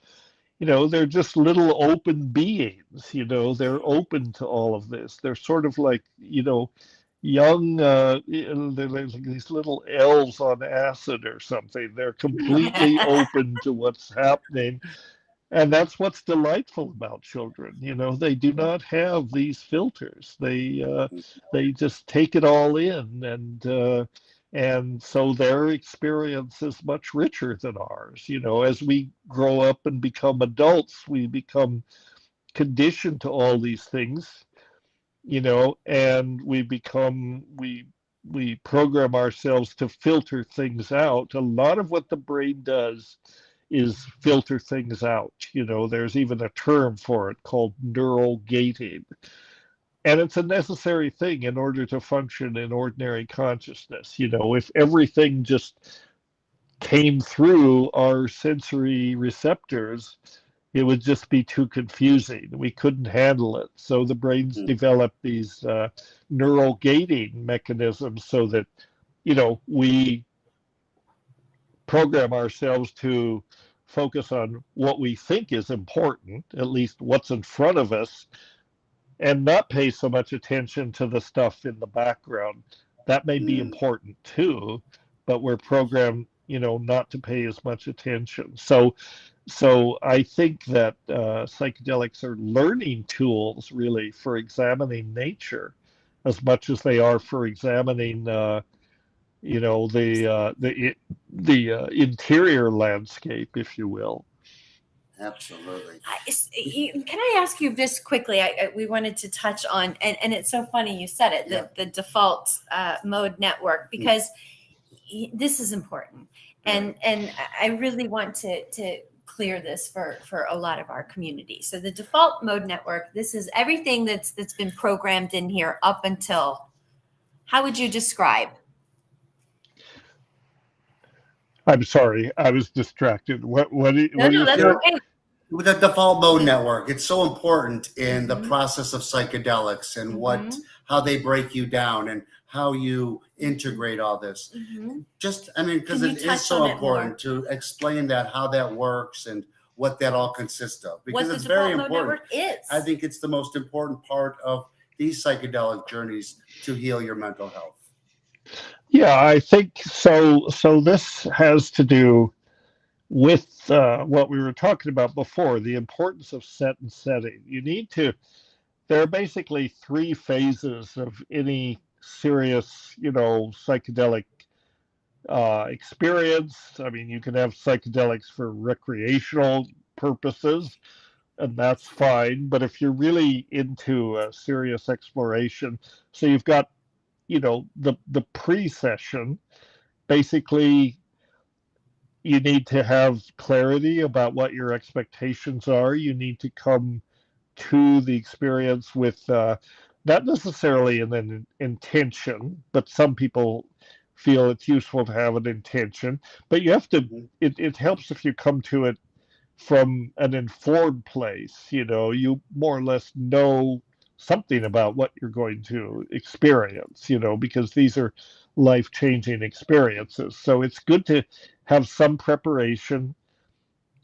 they're just little open beings, they're open to all of this. They're sort of like, young, they're like these little elves on acid or something. They're completely open to what's happening. And that's what's delightful about children. They do not have these filters. They just take it all in, and so their experience is much richer than ours. As we grow up and become adults, we become conditioned to all these things, and we program ourselves to filter things out. A lot of what the brain does is filter things out. There's even a term for it called neural gating. And it's a necessary thing in order to function in ordinary consciousness. If everything just came through our sensory receptors, it would just be too confusing. We couldn't handle it. So the brain's developed these neural gating mechanisms so that, we program ourselves to focus on what we think is important, at least what's in front of us, and not pay so much attention to the stuff in the background. That may be important too, but we're programmed, not to pay as much attention. So I think that psychedelics are learning tools really for examining nature as much as they are for examining the interior landscape, if you will. Absolutely. Can I ask you this quickly? We wanted to touch on, and it's so funny you said it, the default mode network, because this is important. And I really want to clear this for a lot of our community. So the default mode network, this is everything that's been programmed in here up until, how would you describe? I'm sorry, I was distracted. What do you That's say? okay. With the default mode network, it's so important in the process of psychedelics and how they break you down and how you integrate all this. Just, because it is so important to explain how that works and what that all consists of, because it's very important. I think it's the most important part of these psychedelic journeys to heal your mental health. Yeah, I think so. So this has to do with what we were talking about before, the importance of set and setting. There are basically three phases of any serious, psychedelic experience. You can have psychedelics for recreational purposes, and that's fine. But if you're really into a serious exploration, so you've got, the pre-session, basically you need to have clarity about what your expectations are. You need to come to the experience with not necessarily an intention, but some people feel it's useful to have an intention. But you have to, it helps if you come to it from an informed place. You more or less know something about what you're going to experience, because these are life-changing experiences. So it's good to have some preparation,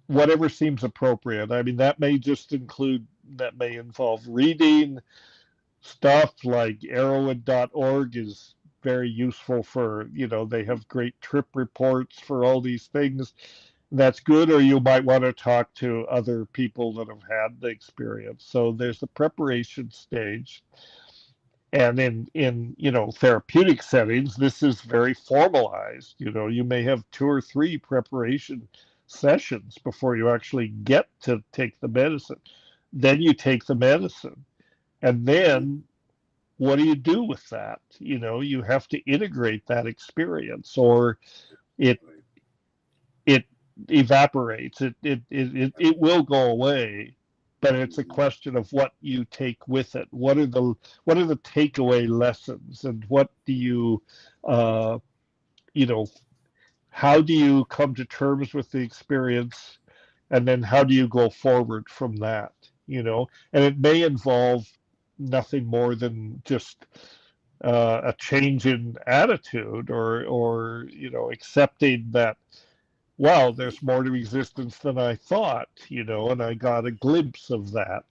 whatever seems appropriate. That may involve reading stuff like Arrowhead.org is very useful for, they have great trip reports for all these things. That's good. Or you might want to talk to other people that have had the experience. So there's the preparation stage. And in therapeutic settings, this is very formalized. You may have 2 or 3 preparation sessions before you actually get to take the medicine. Then you take the medicine. And then what do you do with that? You have to integrate that experience, or it evaporates. It will go away, but it's a question of what you take with it. What are the takeaway lessons, and what do you how do you come to terms with the experience, and then how do you go forward from that? And it may involve nothing more than just a change in attitude, or accepting that, wow, there's more to existence than I thought, and I got a glimpse of that.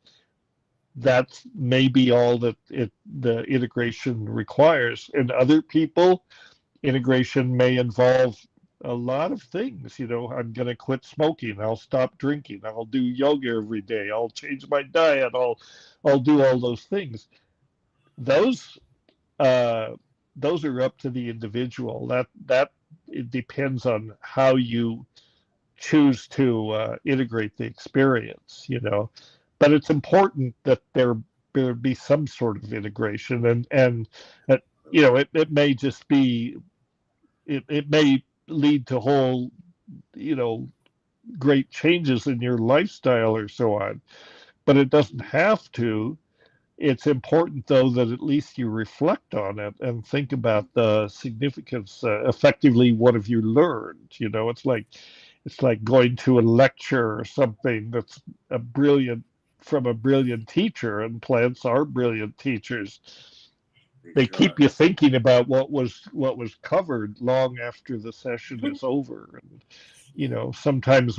That's maybe all that the integration requires. In other people, integration may involve a lot of things. I'm going to quit smoking. I'll stop drinking. I'll do yoga every day. I'll change my diet. I'll do all those things. Those are up to the individual. That it depends on how you choose to integrate the experience, but it's important that there be some sort of integration, and it may just be, it may lead to whole, great changes in your lifestyle or so on, but it doesn't have to. It's important, though, that at least you reflect on it and think about the significance. Effectively, what have you learned? It's like going to a lecture or something that's from a brilliant teacher, and plants are brilliant teachers. They keep you thinking about what was covered long after the session is over. And sometimes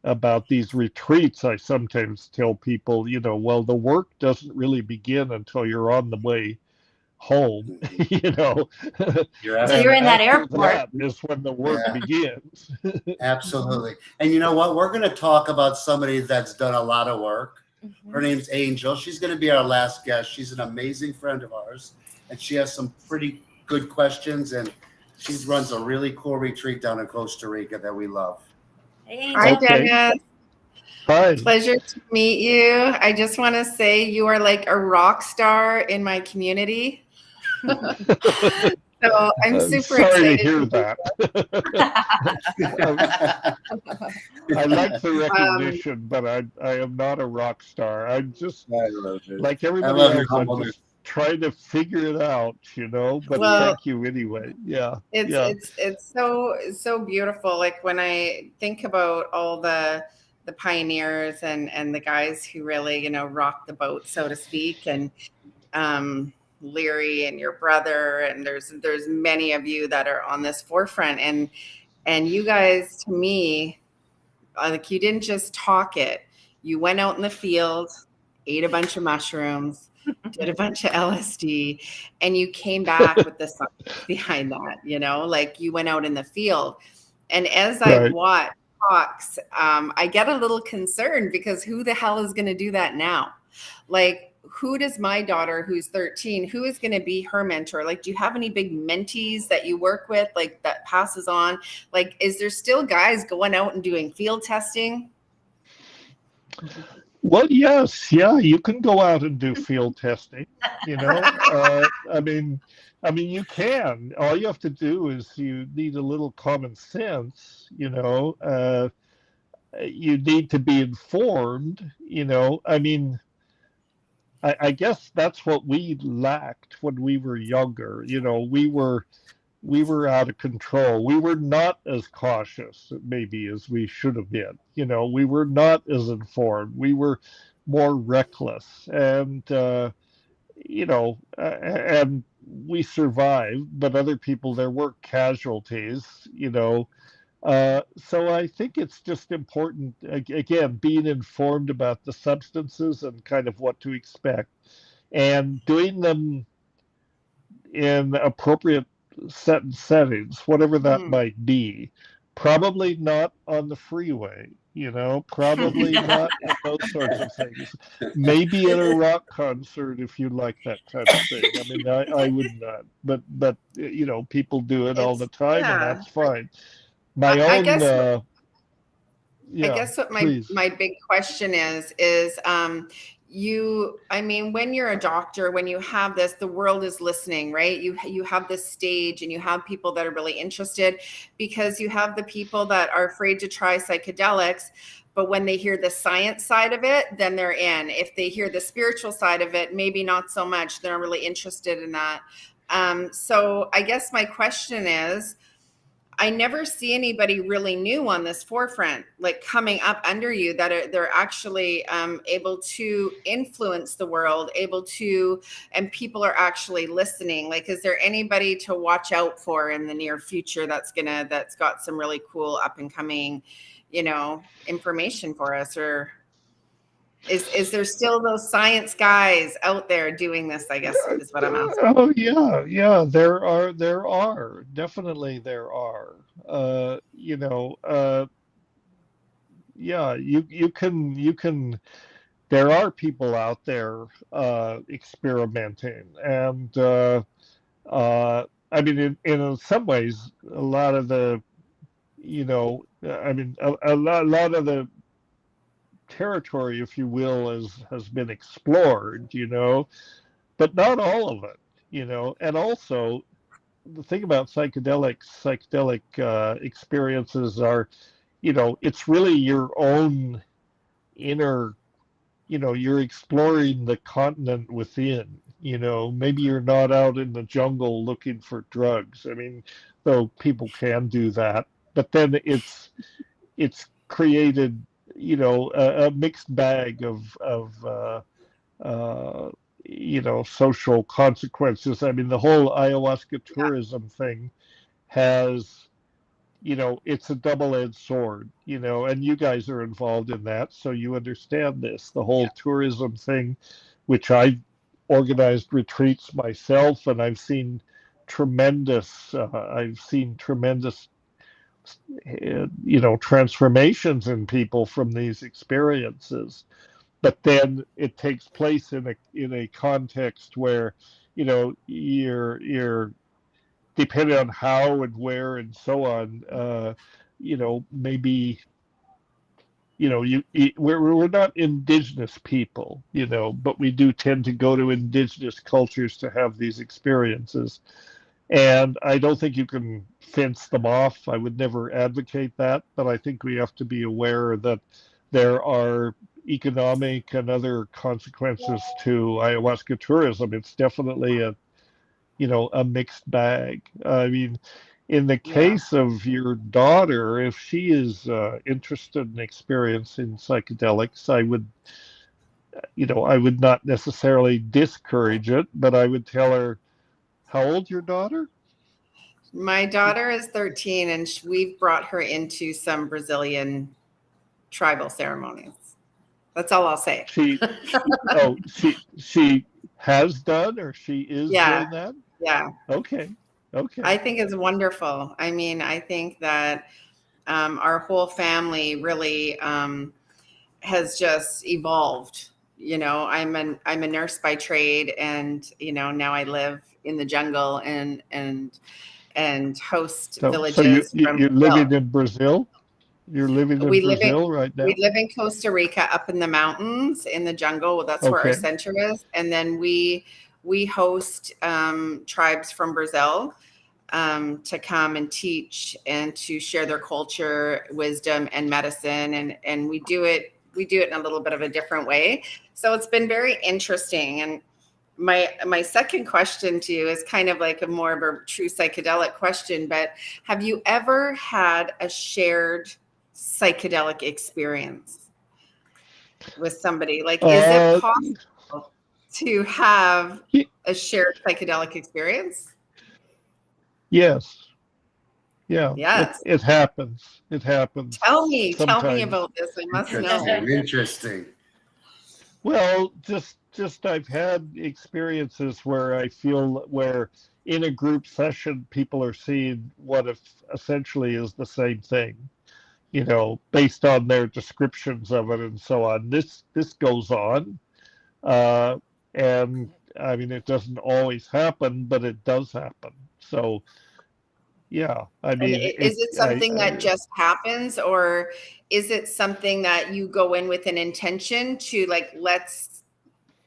about these retreats, I sometimes tell people, well, the work doesn't really begin until you're on the way home, you know. You're So you're in that after airport. that is when the work Yeah. begins. Absolutely. And you know what? We're going to talk about somebody that's done a lot of work. Mhm. Her name's Angel. She's going to be our last guest. She's an amazing friend of ours, and she has some pretty good questions, and she runs a really cool retreat down in Costa Rica that we love. Hey, Hi, Angel. Okay. Dennis. Hi. Pleasure to meet you. I just want to say you are like a rock star in my community. So I'm super sorry excited. to hear that. I like the recognition, but I am not a rock star. I'm just I love it. like I everybody love your else. I'm humbleness. just trying to figure it out, you know. But Well, thank you anyway. Yeah. It's so beautiful. Like when I think about all the pioneers and the guys who really, you know, rock the boat, so to speak, and Leary and your brother, and there's many of you that are on this forefront, and you guys, to me, like, you didn't just talk it. You went out in the field, ate a bunch of mushrooms, did a bunch of LSD, and you came back with the science behind that, you know, like you went out in the field. And as I Right. watch talks, I get a little concerned because who the hell is going to do that now? Like, who does my daughter, who's 13, who is going to be her mentor? Like, do you have any big mentees that you work with, like that passes on? Like, is there still guys going out and doing field testing? Well, yes, yeah, you can go out and do field testing, you know. I mean, you can. All you have to do is you need a little common sense, you know. You need to be informed, you know. I mean, I guess that's what we lacked when we were younger. You know, we were out of control. We were not as cautious, maybe, as we should have been. You know, we were not as informed. We were more reckless, and you know, and we survived. But other people, there were casualties. You know, so I think it's just important, again, being informed about the substances and kind of what to expect, and doing them in appropriate settings, whatever that might be. Probably not on the freeway, you know, probably not in those sorts of things. Maybe at a rock concert if you like that kind of thing. I mean, I would not, but you know, people do it all the time, and that's fine. My I own, guess yeah. I guess what please. my big question is I mean, when you're a doctor, when you have this, the world is listening, right? You have this stage and you have people that are really interested, because you have the people that are afraid to try psychedelics, but when they hear the science side of it, then they're in. If they hear the spiritual side of it, maybe not so much. They're really interested in that. So I guess my question is, I never see anybody really new on this forefront, like coming up under you, that they're actually able to influence the world, and people are actually listening. Like, is there anybody to watch out for in the near future that's got some really cool up and coming, you know, information for us? Or is there still those science guys out there doing this, I guess, is what I'm asking. Oh yeah, there are definitely there are. You know, yeah, you can. There are people out there experimenting, and I mean, in some ways, a lot of the, you know, I mean, a lot of the territory, if you will, has been explored, you know, but not all of it, you know. And also, the thing about psychedelic experiences are, you know, it's really your own inner, you know, you're exploring the continent within, you know. Maybe you're not out in the jungle looking for drugs. I mean, though people can do that, but then it's created, you know, a mixed bag of you know, social consequences. I mean, the whole ayahuasca tourism thing has, you know, it's a double-edged sword, you know, and you guys are involved in that, so you understand this. The whole tourism thing, which I organized retreats myself, and I've seen tremendous transformations in people from these experiences. But then it takes place in a context where, you're depending on how and where and so on, maybe, we're not indigenous people, but we do tend to go to indigenous cultures to have these experiences. And I don't think you can fence them off. I would never advocate that, but I think we have to be aware that there are economic and other consequences to ayahuasca tourism. It's definitely a mixed bag. I mean, in the case of your daughter, if she is interested in experiencing psychedelics, I would not necessarily discourage it, but I would tell her, how old your daughter? My daughter is 13, and we've brought her into some Brazilian tribal ceremonies. That's all I'll say. She has done, or she is doing that? Yeah. Okay. I think it's wonderful. I mean, I think that our whole family really has just evolved. I'm a nurse by trade, and now I live in the jungle and host villages. So you're living in Brazil? You're living in Brazil right now? We live in Costa Rica, up in the mountains, in the jungle. That's where our center is. And then we host tribes from Brazil to come and teach and to share their culture, wisdom, and medicine. And we do it in a little bit of a different way. So it's been very interesting. And my second question to you is kind of like more of a true psychedelic question, but have you ever had a shared psychedelic experience with somebody? Like, is it possible to have a shared psychedelic experience? Yes. Yeah. Yes. It happens. It happens. Tell me sometimes. about this. I must know. Interesting. Well, just I've had experiences where in a group session, people are seeing what essentially is the same thing, based on their descriptions of it and so on. This goes on. And I mean, it doesn't always happen, but it does happen. So, yeah, I mean, is it something that just happens, or is it something that you go in with an intention to, like, let's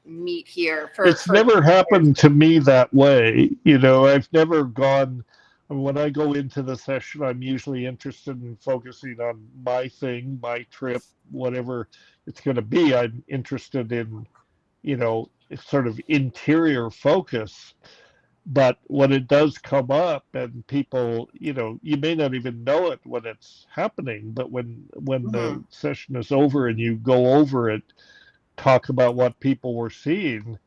meet here? It's never happened to me that way. I've never gone. When I go into the session, I'm usually interested in focusing on my thing, my trip, whatever it's going to be. I'm interested in, sort of interior focus. But when it does come up and people, you may not even know it when it's happening, but when the session is over and you go over it, talk about what people were seeing,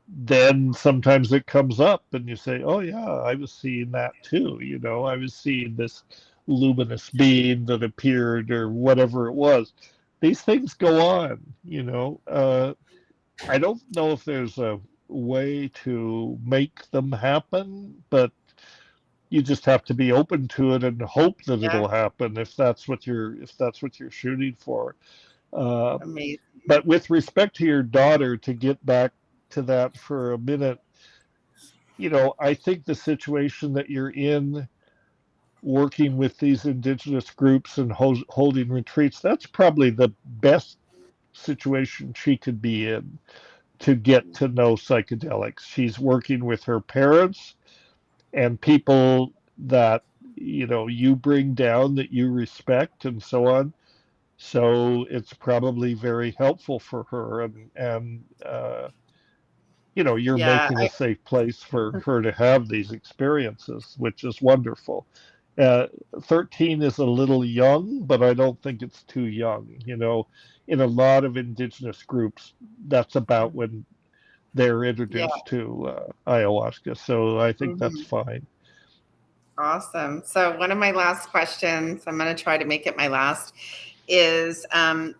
then sometimes it comes up and you say, oh yeah, I was seeing that too. I was seeing this luminous being that appeared or whatever it was. These things go on, I don't know if there's a way to make them happen, but you just have to be open to it and hope that it'll happen if that's what you're shooting for. Amazing. But with respect to your daughter, to get back to that for a minute, I think the situation that you're in, working with these indigenous groups and holding retreats, that's probably the best situation she could be in to get to know psychedelics. She's working with her parents and people that you bring down, that you respect, and so on. So it's probably very helpful for her, and you're making a safe place for her to have these experiences, which is wonderful. 13 is a little young, but I don't think it's too young. In a lot of indigenous groups, that's about when they're introduced to ayahuasca. So I think that's fine. Awesome. So one of my last questions, I'm going to try to make it my last, is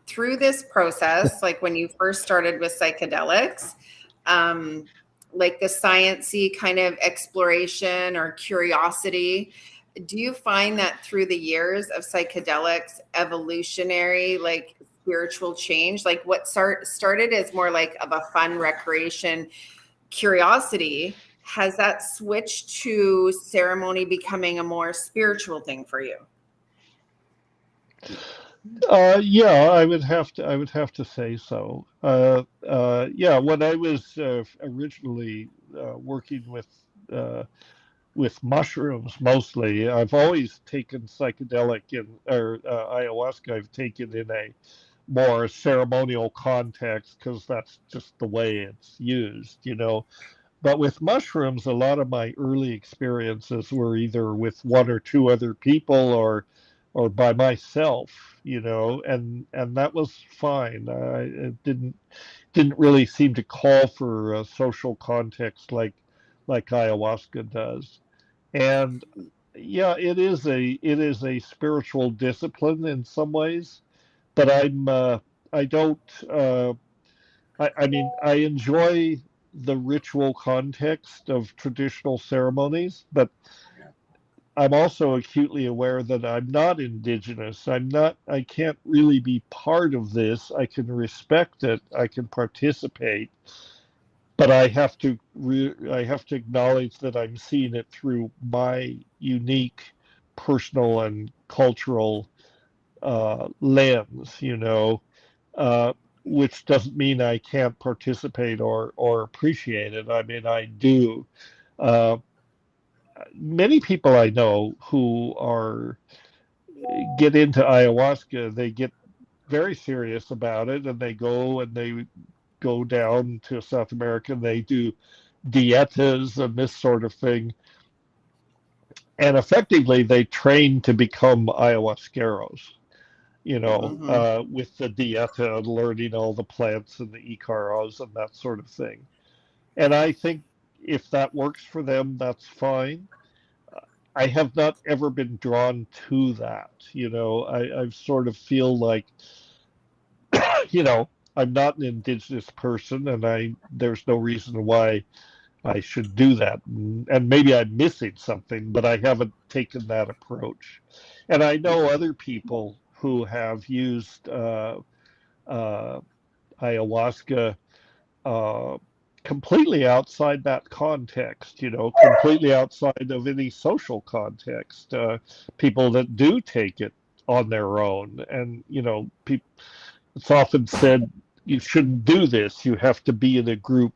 through this process, like when you first started with psychedelics, like the sciencey kind of exploration or curiosity. Do you find that through the years of psychedelics, evolutionary, like spiritual change, like what started as more like of a fun recreation curiosity, has that switched to ceremony becoming a more spiritual thing for you? Yeah, I would have to say so. Yeah, when I was originally working with mushrooms mostly, I've always taken psychedelic or ayahuasca. I've taken in a more ceremonial context because that's just the way it's used, you know. But with mushrooms, a lot of my early experiences were either with one or two other people or by myself, you know, and that was fine. It didn't really seem to call for a social context like ayahuasca does. And yeah, it is a spiritual discipline in some ways, but I don't I mean, I enjoy the ritual context of traditional ceremonies, but I'm also acutely aware that I'm not Indigenous. I can't really be part of this. I can respect it, I can participate, but I have to acknowledge that I'm seeing it through my unique personal and cultural lens, you know, which doesn't mean I can't participate or appreciate it. I mean, I do. Uh, Many people I know who get into ayahuasca, they get very serious about it, and they go down to South America and they do dietas and this sort of thing. And effectively, they train to become ayahuasqueros, you know, with the dieta, learning all the plants and the icaros and that sort of thing. And I think if that works for them, that's fine. I have not ever been drawn to that, you know. I sort of feel like, you know, I'm not an Indigenous person, and there's no reason why I should do that. And maybe I'm missing something, but I haven't taken that approach. And I know other people who have used ayahuasca completely outside that context, you know, completely outside of any social context. People that do take it on their own, and you know, it's often said you shouldn't do this. You have to be in a group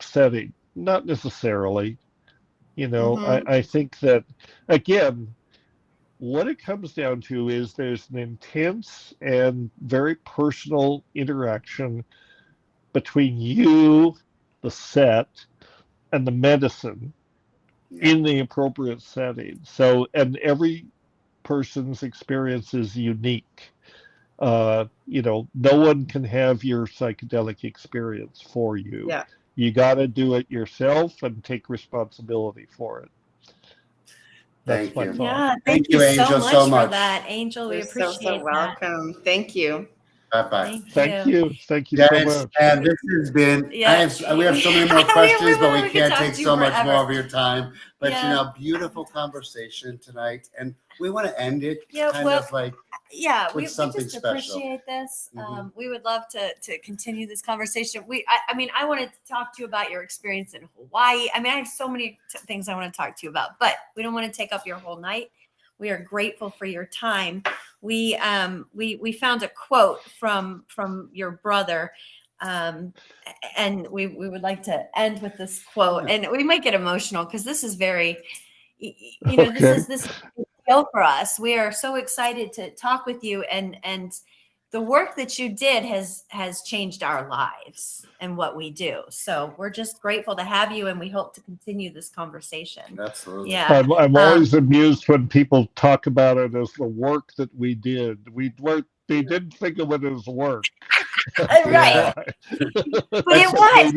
setting. Not necessarily, you know. I think that again, what it comes down to is there's an intense and very personal interaction between you, the set, and the medicine in the appropriate setting. So, and every person's experience is unique. You know, no one can have your psychedelic experience for you. Yeah. You got to do it yourself and take responsibility for it. Thank you. Yeah, Thank you you, Angel, so much for that, Angel. We You're appreciate so welcome. Thank you. Bye-bye. Thank you so Dennis, much. and this has been, we have so many more questions, but we can't take so much more of your time. But, you know, beautiful conversation tonight. And we want to end it kind of like we something just special. appreciate this. We would love to continue this conversation. I mean, I wanted to talk to you about your experience in Hawaii. I mean, I have so many things I want to talk to you about, but we don't want to take up your whole night. We are grateful for your time. We found a quote from your brother, and we would like to end with this quote. And we might get emotional because this is very, you know, this is a deal for us. We are so excited to talk with you, and the work that you did has changed our lives and what we do. So we're just grateful to have you, and we hope to continue this conversation. Absolutely. Yeah. I'm always amused when people talk about it as the work that we did. They didn't think of it as work. Right. But it was.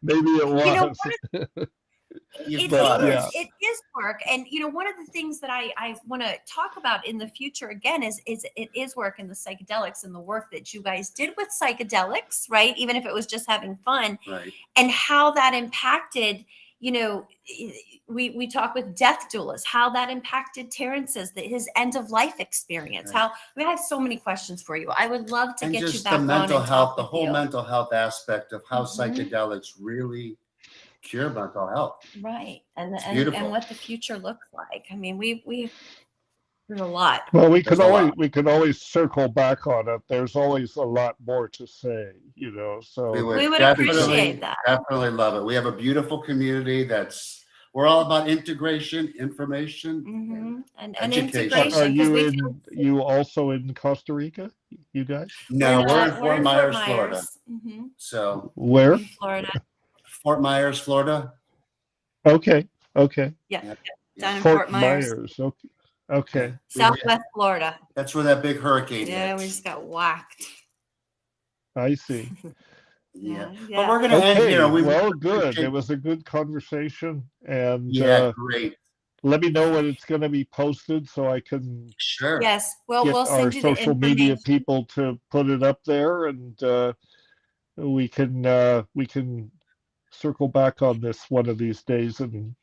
Maybe it was. You know, you've It got yeah. is. It is work, and one of the things that I want to talk about in the future again is it is work in the psychedelics and the work that you guys did with psychedelics, right? Even if it was just having fun, Right. and how that impacted. We talk with death doulas, how that impacted Terrence's his end of life experience. Right. I have so many questions for you. I would love to And get you just back the on mental and health, talk the with whole you. mental health aspect of how Mhm. psychedelics really cure mental health. Right, and beautiful. what the future looks like. I mean, there's a lot. Well, we There's could a lot. always circle back on it. There's always a lot more to say, So We We would definitely, appreciate that. definitely love it. We have a beautiful community we're all about integration, information, Mhm. And education. Are integration, because you also in Costa Rica, you guys? No, we're in we're Fort in Myers, Florida. Mhm. So Where? In Florida. Fort Myers, Florida. Okay. Okay. Yeah. Yeah. Down in Fort Fort Myers. Okay. Okay. Southwest Florida. That's where that big hurricane Yeah, hit. we just got whacked. I see. Yeah. Yeah. But we're gonna Okay. end. Well, good. It was a good conversation, and Great. let me know when it's going to be posted so I can Sure. Yes. Well, get we'll our send you the social media information. people to put it up there, and we can circle back on this one of these days and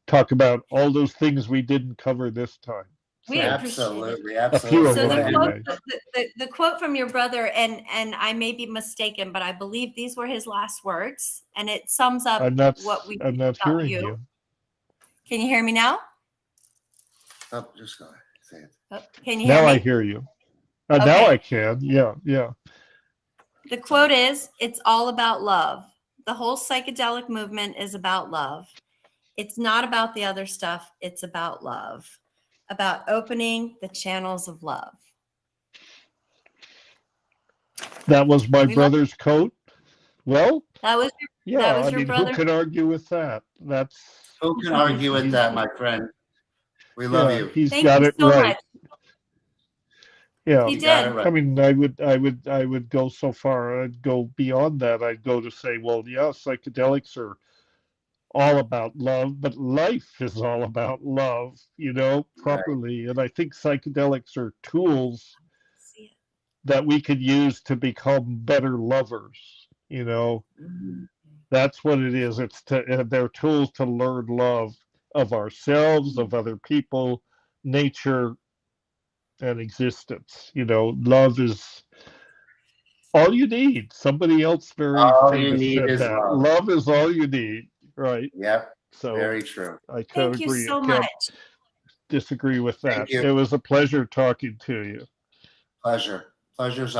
talk about all those things we didn't cover this time. We So, Absolutely. A few Absolutely. of So them the anyway. quote, the quote from your brother, and I may be mistaken, but I believe these were his last words, and it sums up I'm not about hearing you. you. Can you hear me now? Oh, just go ahead. Say it. Oh, can you hear Now me? I hear you. Now Okay. I can. Yeah. Yeah. The quote is, "It's all about love. The whole psychedelic movement is about love. It's not about the other stuff. It's about love, about opening the channels of love." That was my We love- brother's coat. Well, That was yeah. that was I your mean, brother? who can argue with that? Who can argue with that, my friend? We love you. He's Thank got you it so right. much. Yeah. He You got did. it right. I mean, I would go so far. I'd go beyond that. I'd go to say, well, yeah, psychedelics are all about love, but life is all about love, properly. And I think psychedelics are tools that we could use to become better lovers. That's what it is. They're tools to learn love of ourselves, of other people, nature, and existence. Love is all you need. Somebody else very All you famous need said is that. love. Love is all you need, right? Yep. So Very true. I can't Thank you agree. so I can't much. disagree with that. Thank you. It was a pleasure talking to you. Pleasure. Pleasure's